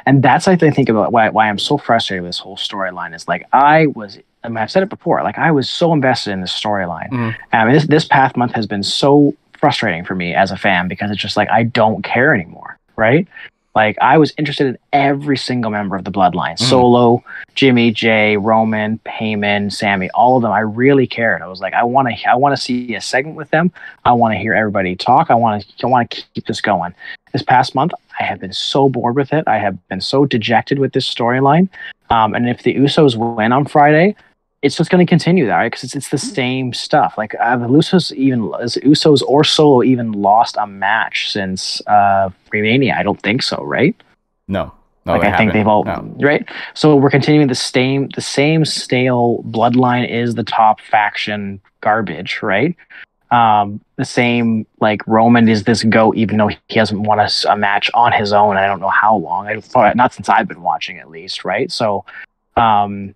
And that's I think about why I'm so frustrated with this whole storyline is I've said it before, I was so invested in this storyline. I mean, this past month has been so frustrating for me as a fan because it's just I don't care anymore, right? I was interested in every single member of the bloodline. Solo, Jimmy, Jay, Roman, Heyman, Sammy, all of them. I really cared. I was I want to see a segment with them. I want to hear everybody talk. I want to keep this going. This past month, I have been so bored with it. I have been so dejected with this storyline. And if the Usos win on Friday, it's just going to continue that, right? Because it's the same stuff. The Usos or Solo even lost a match since Mania? I don't think so, right? No, I think they've all right. So we're continuing the same stale bloodline is the top faction garbage, right? The same Roman is this GOAT, even though he hasn't won a match on his own. I don't know how long. Not since I've been watching, at least, right? So, so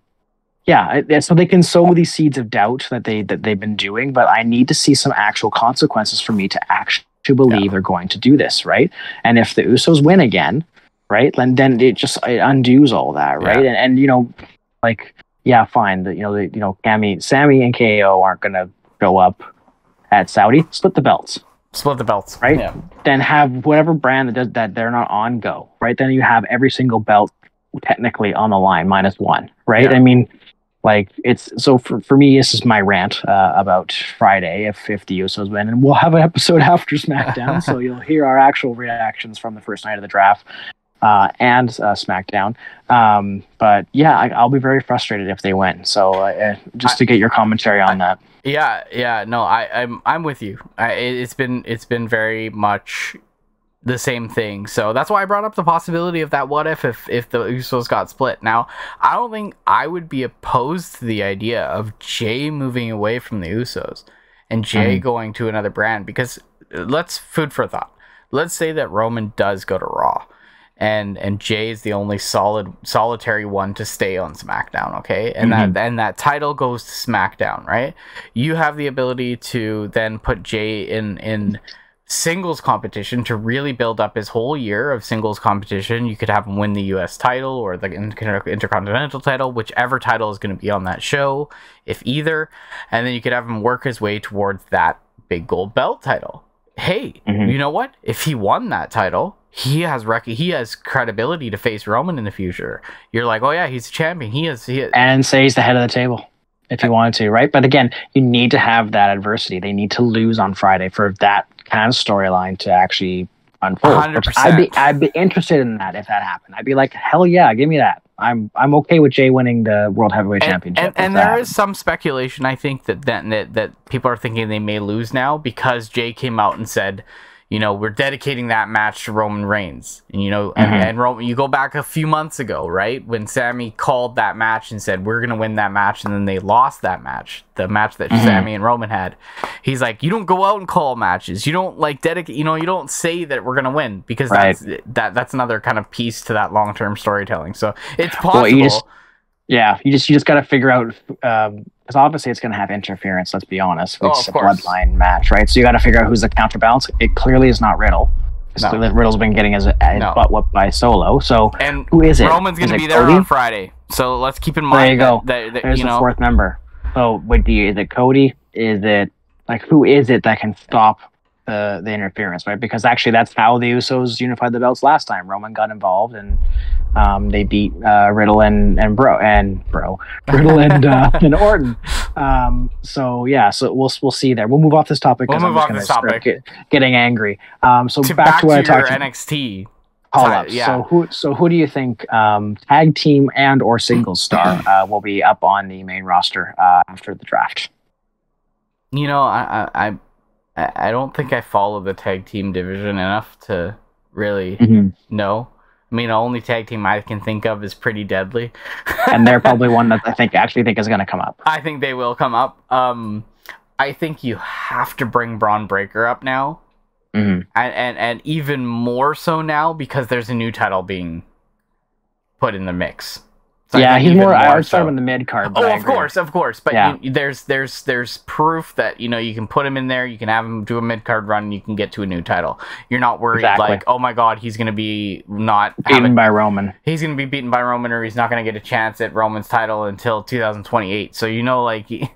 they can sow these seeds of doubt that they've been doing, but I need to see some actual consequences for me to actually believe they're going to do this, right? And if the Usos win again, right, then it undoes all that, right? And fine. Sammy and KO aren't going to go up at Saudi. Split the belts, right? Yeah. Then have whatever brand that they're not on go, right? Then you have every single belt technically on the line -1, right? Yeah. I mean, it's so for me, this is my rant about Friday if the Usos win, and we'll have an episode after Smackdown, so you'll hear our actual reactions from the first night of the draft and Smackdown. But yeah, I'll be very frustrated if they win. So just to get your commentary on that. Yeah, no, I'm with you. It's been very much the same thing. So that's why I brought up the possibility of that what if the Usos got split. Now, I don't think I would be opposed to the idea of Jay moving away from the Usos and Jay going to another brand, because let's food for thought. Let's say that Roman does go to Raw and Jay is the only solitary one to stay on SmackDown, okay? And that title goes to SmackDown, right? You have the ability to then put Jay in singles competition to really build up his whole year of singles competition. You could have him win the US title or the Intercontinental title, whichever title is going to be on that show, if either. And then you could have him work his way towards that big gold belt title. Hey, you know what? If he won that title, he has credibility to face Roman in the future. You're like, oh yeah, he's a champion. He is. And say he's the head of the table if you wanted to, right? But again, you need to have that adversity. They need to lose on Friday for that kind of storyline to actually unfold. 100%. I'd be interested in that if that happened. I'd be like, hell yeah, give me that. I'm okay with Jay winning the World Heavyweight Championship. And there is some speculation, I think, that people are thinking they may lose now because Jay came out and said, you know, we're dedicating that match to Roman Reigns. And, you know, and Roman, you go back a few months ago, right? When Sami called that match and said, we're going to win that match. And then they lost that match, the match that Sami and Roman had. He's like, you don't go out and call matches. You don't like dedicate, you know, you don't say that we're going to win, because that's another kind of piece to that long-term storytelling. So it's possible. Well, you just got to figure out, because obviously it's going to have interference, let's be honest. It's a bloodline match, right? So you got to figure out who's the counterbalance. It clearly is not Riddle. No. Riddle's been getting his butt whooped by Solo. So who is it? Roman's going to be there on Friday. So let's keep in mind there you go. There's the fourth member. So is it Cody? Is it, like, who is it that can stop the interference, right? Because actually that's how the Usos unified the belts last time. Roman got involved and they beat Riddle and Riddle and Orton. So we'll see there. We'll move off this topic because I'm just going to start getting angry. So back to what I talked about. NXT call-ups. Yeah. So who do you think tag team and or singles star will be up on the main roster after the draft? You know, I don't think I follow the tag team division enough to really know. I mean, the only tag team I can think of is Pretty Deadly. And they're probably one that I actually think is going to come up. I think they will come up. I think you have to bring Braun Breaker up now. And even more so now because there's a new title being put in the mix. So yeah, he's more. I would start him in the mid card. Oh, of course. But there's proof that, you know, you can put him in there. You can have him do a mid card run, and you can get to a new title. You're not worried like, oh my god, he's gonna be beaten by Roman. He's gonna be beaten by Roman, or he's not gonna get a chance at Roman's title until 2028. So you know, like, you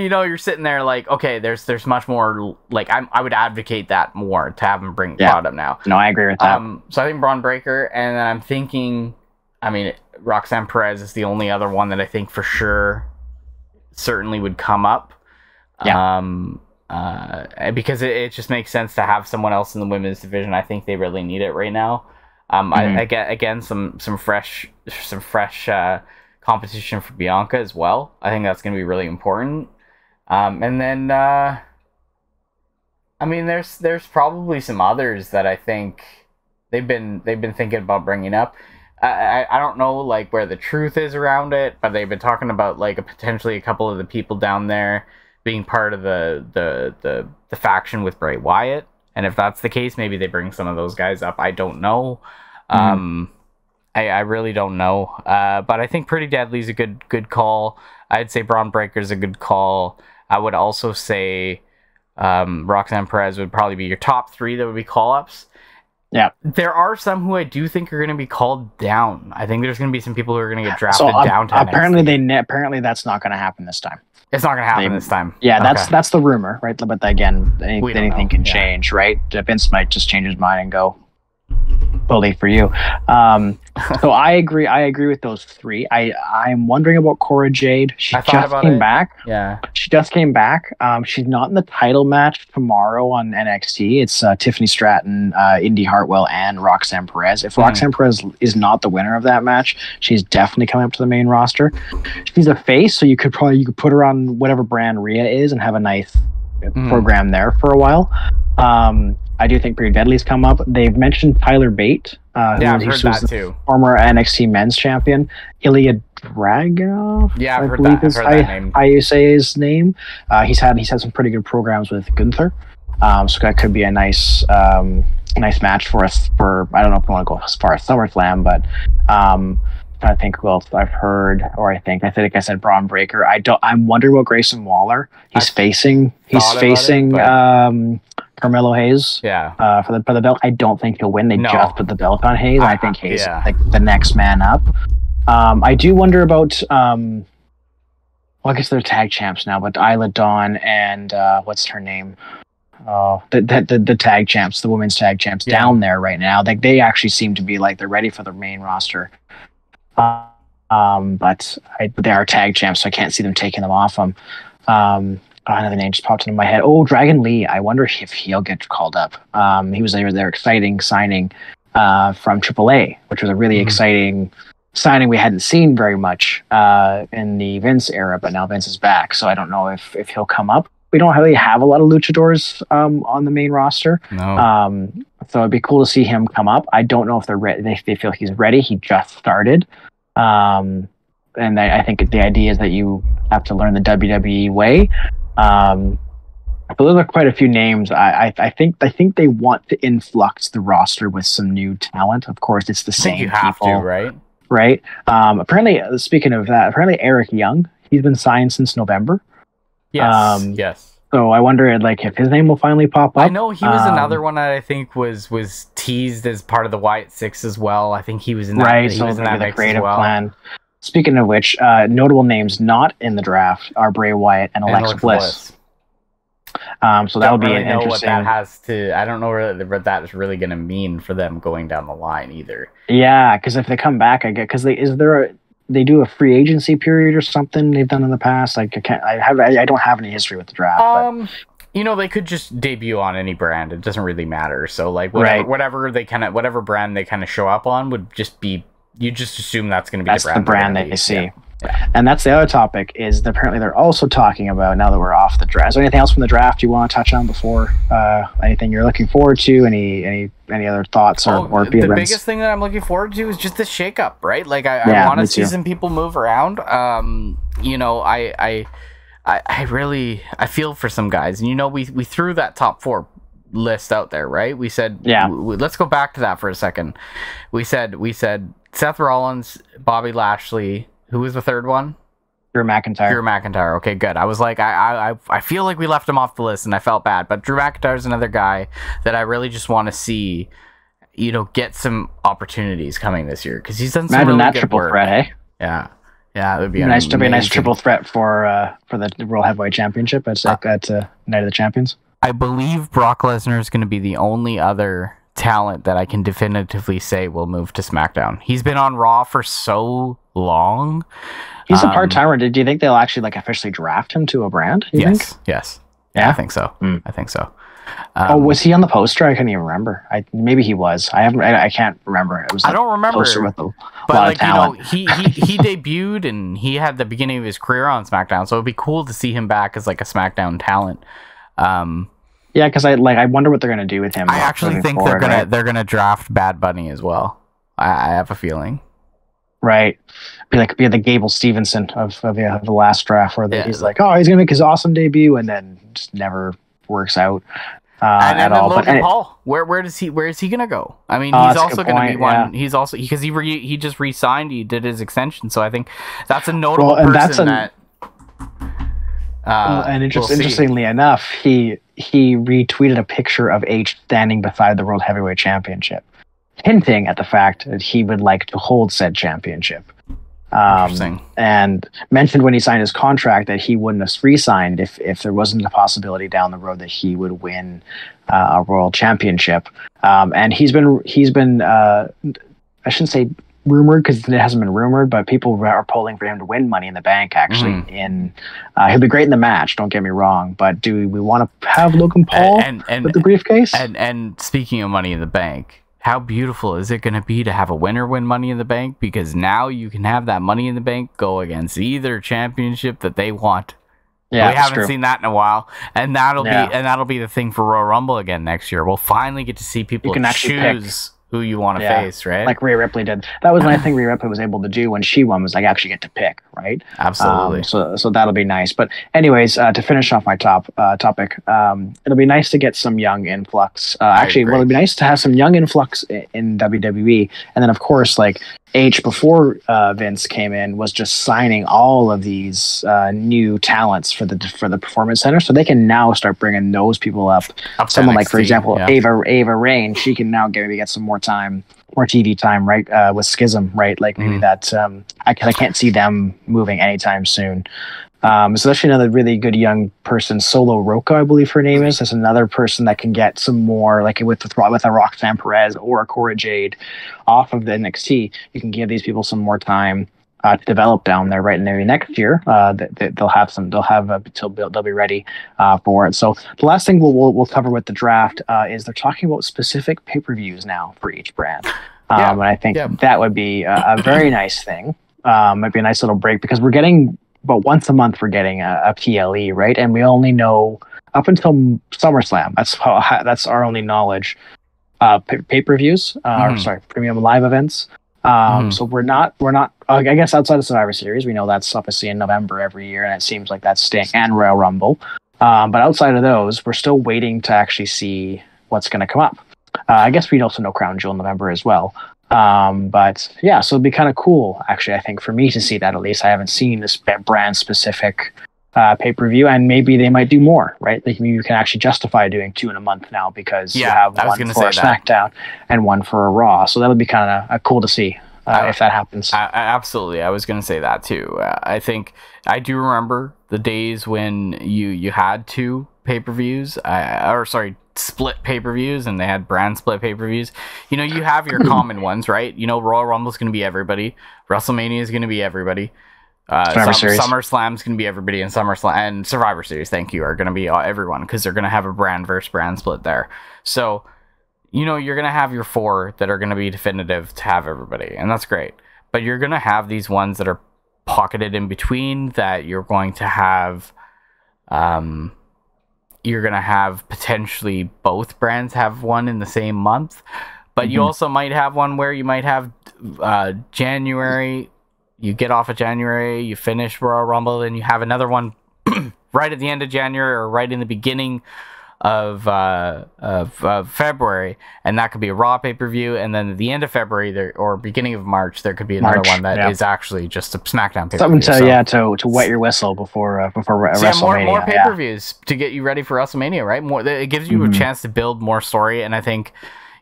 know, you're sitting there like, okay, there's much more. Like, I would advocate that more to have him bring Braun up now. No, I agree with that. So I think Braun Breaker, and then I'm thinking, I mean, Roxanne Perez is the only other one that I think for sure certainly would come up. Because it just makes sense to have someone else in the women's division. I think they really need it right now. I get, again, some fresh competition for Bianca as well. I think that's going to be really important. And then I mean, there's probably some others that I think they've been thinking about bringing up. I don't know, like, where the truth is around it, but they've been talking about, like, potentially a couple of the people down there being part of the faction with Bray Wyatt. And if that's the case, maybe they bring some of those guys up. I don't know. I really don't know. But I think Pretty Deadly's a good call. I'd say Braun Breaker's a good call. I would also say Roxanne Perez would probably be your top three that would be call-ups. Yeah, there are some who I do think are going to be called down. I think there's going to be some people who are going to get drafted down. Apparently that's not going to happen this time. It's not going to happen this time. Yeah, that's the rumor, right? But again, anything can change, right? Vince might just change his mind and go, fully for you. So I agree with those three. I'm wondering about Cora Jade. She just came back. Yeah. She just came back. She's not in the title match tomorrow on NXT. It's Tiffany Stratton, Indy Hartwell, and Roxanne Perez. If Roxanne Perez is not the winner of that match, she's definitely coming up to the main roster. She's a face, so you could put her on whatever brand Rhea is and have a nice program there for a while. I do think Pretty Deadly's come up. They've mentioned Tyler Bate, I've heard that too. Former NXT Men's Champion. Ilya Dragunov, yeah, I believe is how you say his name. He's had some pretty good programs with Gunther, so that could be a nice match for us. For I don't know if we want to go as far as SummerSlam, but I think who else I've heard, or I think I said Braun Breaker. I'm wondering about Grayson Waller. He's facing Carmelo Hayes. Yeah. For the belt. I don't think he'll win. They just put the belt on Hayes. I think Hayes is like the next man up. I do wonder about well, I guess they're tag champs now, but Isla Dawn and what's her name? The tag champs, the women's tag champs down there right now. They actually seem to be like they're ready for the main roster. But they are tag champs, so I can't see them taking them off them. Another name just popped into my head. Oh, Dragon Lee. I wonder if he'll get called up. He was their exciting signing from AAA, which was a really exciting signing we hadn't seen very much in the Vince era, but now Vince is back, so I don't know if he'll come up. We don't really have a lot of luchadors on the main roster. No. So it'd be cool to see him come up. I don't know if they're ready. They feel he's ready. He just started. And I think the idea is that you have to learn the WWE way. But those are quite a few names. I think they want to influx the roster with some new talent. Of course, it's the same you have people, to, right? Right. Apparently, speaking of that, Eric Young, he's been signed since November. Yes. Yes. So I wonder, if his name will finally pop up. I know he was another one that I think was teased as part of the Wyatt Six as well. I think he was in that. Right. He So was in that the creative well. plan. Speaking of which, notable names not in the draft are Bray Wyatt and Alexa Bliss. So that'll be an interesting. What that has to. I don't know what that is really going to mean for them going down the line either. Yeah, because if they come back, I get they do a free agency period or something they've done in the past. I don't have any history with the draft. But. They could just debut on any brand. It doesn't really matter. So whatever brand they kind of show up on would just be. You just assume that's going to be the brand that you see. Yeah. And that's the other topic is apparently they're also talking about, now that we're off the draft. Is there anything else from the draft you want to touch on before anything you're looking forward to? Any other thoughts or the biggest thing that I'm looking forward to is just the shakeup, right? I want to see some people move around. I feel for some guys, and we threw that top 4 list out there, right? We said, let's go back to that for a second. We said Seth Rollins, Bobby Lashley. Who was the third one? Drew McIntyre. Okay, good. I was like, I feel like we left him off the list, and I felt bad. But Drew McIntyre is another guy that I really just want to see, get some opportunities coming this year because he's done some really good work. Threat, hey? Yeah, it would be nice to be a nice triple threat for the World Heavyweight Championship at Night of the Champions. I believe Brock Lesnar is going to be the only other talent that I can definitively say will move to SmackDown. He's been on Raw for so long. He's a part-timer. Do you think they'll actually officially draft him to a brand? Yes. Yeah, I think so. I think so. Was he on the poster? I couldn't even remember. Maybe he was. I can't remember. It was. I don't remember. Poster with a but lot of talent. he debuted and he had the beginning of his career on SmackDown, so it'd be cool to see him back as a SmackDown talent. Yeah, because I wonder what they're gonna do with him. I actually think they're gonna draft Bad Bunny as well. I have a feeling. Right, be the Gable Stevenson of the last draft, where he's he's gonna make his awesome debut, and then just never works out at all. Logan Paul, where is he gonna go? I mean, he's also gonna be one. Yeah. He's also because he just re-signed. He did his extension, so I think that's a notable person interestingly enough, he retweeted a picture of H standing beside the World Heavyweight Championship, hinting at the fact that he would like to hold said championship. And mentioned when he signed his contract that he wouldn't have re-signed if there wasn't a possibility down the road that he would win a world championship. And he's been I shouldn't say rumored because it hasn't been rumored, but people are polling for him to win Money in the Bank. Actually, he'll be great in the match. Don't get me wrong, but do we want to have Logan Paul with the briefcase? And speaking of Money in the Bank, how beautiful is it going to be to have a winner win Money in the Bank? Because now you can have that Money in the Bank go against either championship that they want. Yeah, we that's haven't true. seen that in a while, and that'll be the thing for Royal Rumble again next year. We'll finally get to see people can actually choose who you want to face, right? Like Rhea Ripley did. That was one thing Rhea Ripley was able to do when she won, was like actually get to pick, right? Absolutely. So that'll be nice. But anyways, to finish off my topic, it'll be nice to get some young influx. It'll be nice to have some young influx in WWE, and then of course, like H before Vince came in was just signing all of these new talents for the Performance Center, so they can now start bringing those people up. Someone NXT, like, for example, Ava Rain, she can now maybe get some more TV time, right? With Schism, right? Like maybe that. I can't see them moving anytime soon. So that's another really good young person, Solo Roca, I believe her name is. That's another person that can get some more, like with a Roxanne Perez or a Cora Jade off of the NXT. You can give these people some more time to develop down there, right? And maybe next year, they'll be ready for it. So the last thing we'll cover with the draft is they're talking about specific pay-per-views now for each brand. And I think that would be a very nice thing. Might be a nice little break, because we're getting about once a month we're getting a PLE, right? And we only know up until SummerSlam. That's our only knowledge. Pay-per-views, premium live events. So we're not. I guess outside of Survivor Series, we know that's obviously in November every year, and it seems like that's staying, and Royal Rumble. But outside of those, we're still waiting to actually see what's going to come up. I guess we'd also know Crown Jewel in November as well. But yeah, so it'd be kind of cool, actually, I think, for me to see that. At least I haven't seen this brand specific pay-per-view, and maybe they might do more, right? Like maybe you can actually justify doing 2 in a month now, because you have one for a SmackDown and one for a Raw. So that would be kind of cool to see if that happens. Absolutely. I was going to say that too. I think I do remember the days when you had 2 pay-per-views, split pay-per-views, and they had brand split pay-per-views. You have your common ones, right? Royal Rumble's going to be everybody. WrestleMania is going to be everybody. SummerSlam's going to be everybody, and SummerSlam and Survivor Series, thank you, are going to be everyone, because they're going to have a brand versus brand split there. So, you're going to have your 4 that are going to be definitive to have everybody, and that's great. But you're going to have these ones that are pocketed in between, that you're going to have potentially both brands have one in the same month, but you also might have one where you might have January. You get off of January, you finish Royal Rumble, and you have another one right at the end of January or right in the beginning of February, and that could be a Raw pay-per-view. And then at the end of February or beginning of March, there could be another one that is actually just a SmackDown pay-per-view. Something to wet your whistle before WrestleMania. More pay-per-views to get you ready for WrestleMania, right? It gives you a chance to build more story, and I think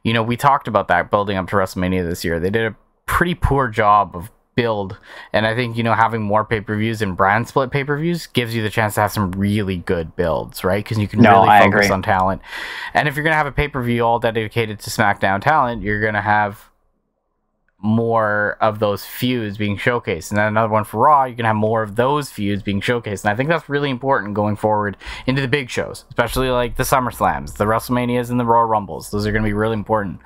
we talked about that building up to WrestleMania this year. They did a pretty poor job of build, and I think having more pay-per-views and brand split pay-per-views gives you the chance to have some really good builds, right? Because you can really focus on talent. And if you're gonna have a pay-per-view all dedicated to SmackDown talent, you're gonna have more of those feuds being showcased, and then another one for Raw, you can have more of those feuds being showcased. And I think that's really important going forward into the big shows, especially like the SummerSlams, the WrestleManias, and the Royal Rumbles. Those are going to be really important.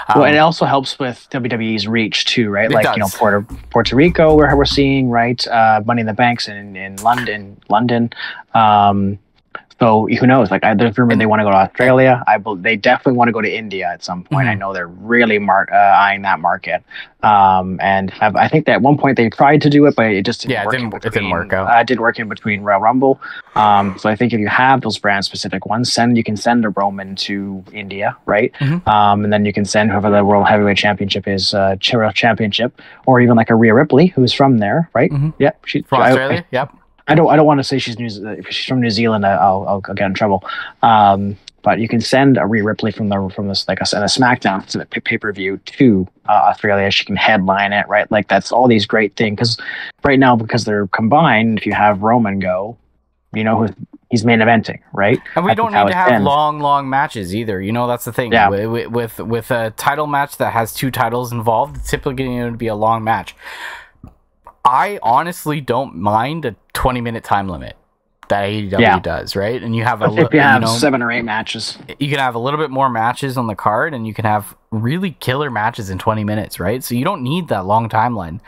And it also helps with WWE's reach too, right? Like Puerto Rico, where we're seeing, right, Money in the Banks in London. So who knows? Like, there's rumor they want to go to Australia. They definitely want to go to India at some point. I know they're really eyeing that market. And I think that at one point they tried to do it, but it just didn't work. It didn't work out. It didn't work in between Royal Rumble. So I think if you have those brand specific ones, you can send a Roman to India, right? And then you can send whoever the World Heavyweight Championship is, World Championship, or even like a Rhea Ripley, who's from there, right? Yeah, she's from Australia. Yep. I don't want to say she's if she's from New Zealand. I'll get in trouble. But you can send a Rhea Ripley from this, like a SmackDown to the pay-per-view to Australia. She can headline it, right? Like, that's all these great things. Because right now, because they're combined, if you have Roman go, who he's main eventing, right? And we don't need to have long matches either. That's the thing. Yeah. With a title match that has 2 titles involved, it's typically going to be a long match. I honestly don't mind a 20-minute time limit. that AEW does, right? And you have if you have 7 or 8 matches, you can have a little bit more matches on the card, and you can have really killer matches in 20 minutes, right? So you don't need that long timeline.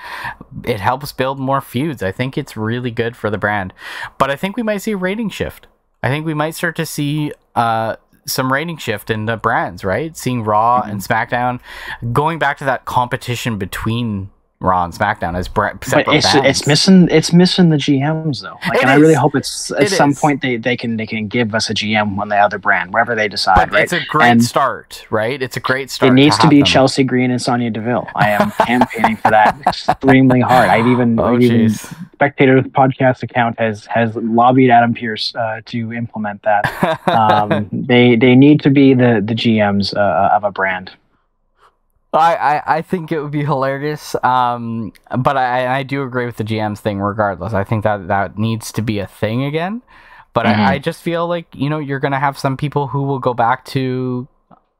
It helps build more feuds. I think it's really good for the brand, but I think we might see a rating shift. I think we might start to see some rating shift in the brands, right? Seeing Raw and SmackDown going back to that competition between Raw and SmackDown as separate but it's missing the GMs though. Like, and I really hope it's at some point they can give us a GM on the other brand, wherever they decide. But right? It's a great start, right? It's a great start. It needs to be Chelsea Green and Sonya Deville. I am campaigning for that extremely hard. I've even Spectators Podcast account has lobbied Adam Pearce to implement that. They need to be the GMs of a brand. I think it would be hilarious, but I do agree with the GMs thing regardless. I think that needs to be a thing again, but I just feel like, you're going to have some people who will go back to,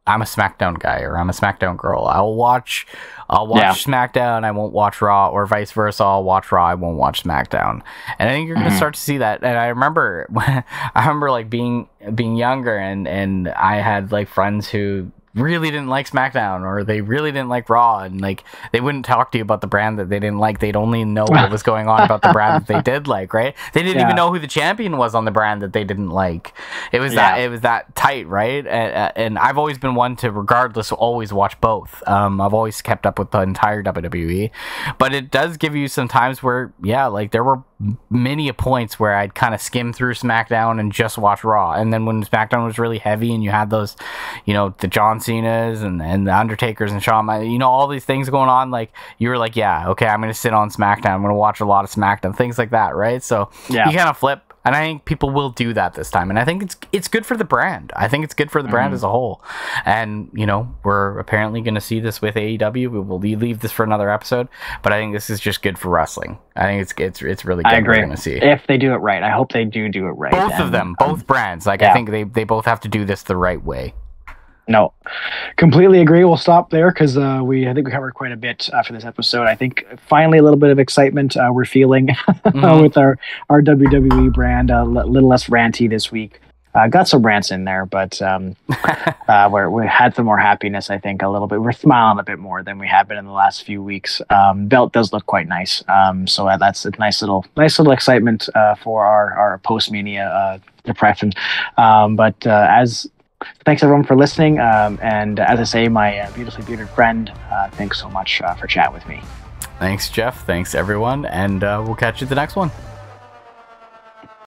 I'm a SmackDown guy or I'm a SmackDown girl. I'll watch SmackDown, I won't watch Raw, or vice versa. I'll watch Raw, I won't watch SmackDown. And I think you're going to start to see that. And I remember like being younger and I had like friends who really didn't like SmackDown, or they really didn't like Raw, and like they wouldn't talk to you about the brand that they didn't like. They'd only know what was going on about the brand that they did like, right? They didn't even know who the champion was on the brand that they didn't like. It was that tight, right? And I've always been one to, regardless, always watch both. I've always kept up with the entire WWE, but it does give you some times where like there were many points where I'd kind of skim through SmackDown and just watch Raw, and then when SmackDown was really heavy and you had those, the John Cena's and the Undertakers and Shawn, all these things going on, like you were like, okay, I'm gonna sit on SmackDown, I'm gonna watch a lot of SmackDown, things like that, right? So you kind of flip. And I think people will do that this time. And I think it's good for the brand. I think it's good for the brand as a whole. And, we're apparently going to see this with AEW. We will leave this for another episode. But I think this is just good for wrestling. I think it's really good. I agree. We're going to see. If they do it right. I hope they do it right. Both of them, both brands. Like, I think they both have to do this the right way. No, completely agree. We'll stop there because I think we covered quite a bit for this episode. I think finally a little bit of excitement we're feeling with our WWE brand. A little less ranty this week. Got some rants in there, but we had some more happiness. I think a little bit. We're smiling a bit more than we have been in the last few weeks. Belt does look quite nice. So that's a nice little excitement for our post-mania depression. Thanks everyone for listening, and as I say, my beautifully bearded friend, thanks so much for chatting with me. Thanks, Jeff. Thanks everyone, and we'll catch you at the next one.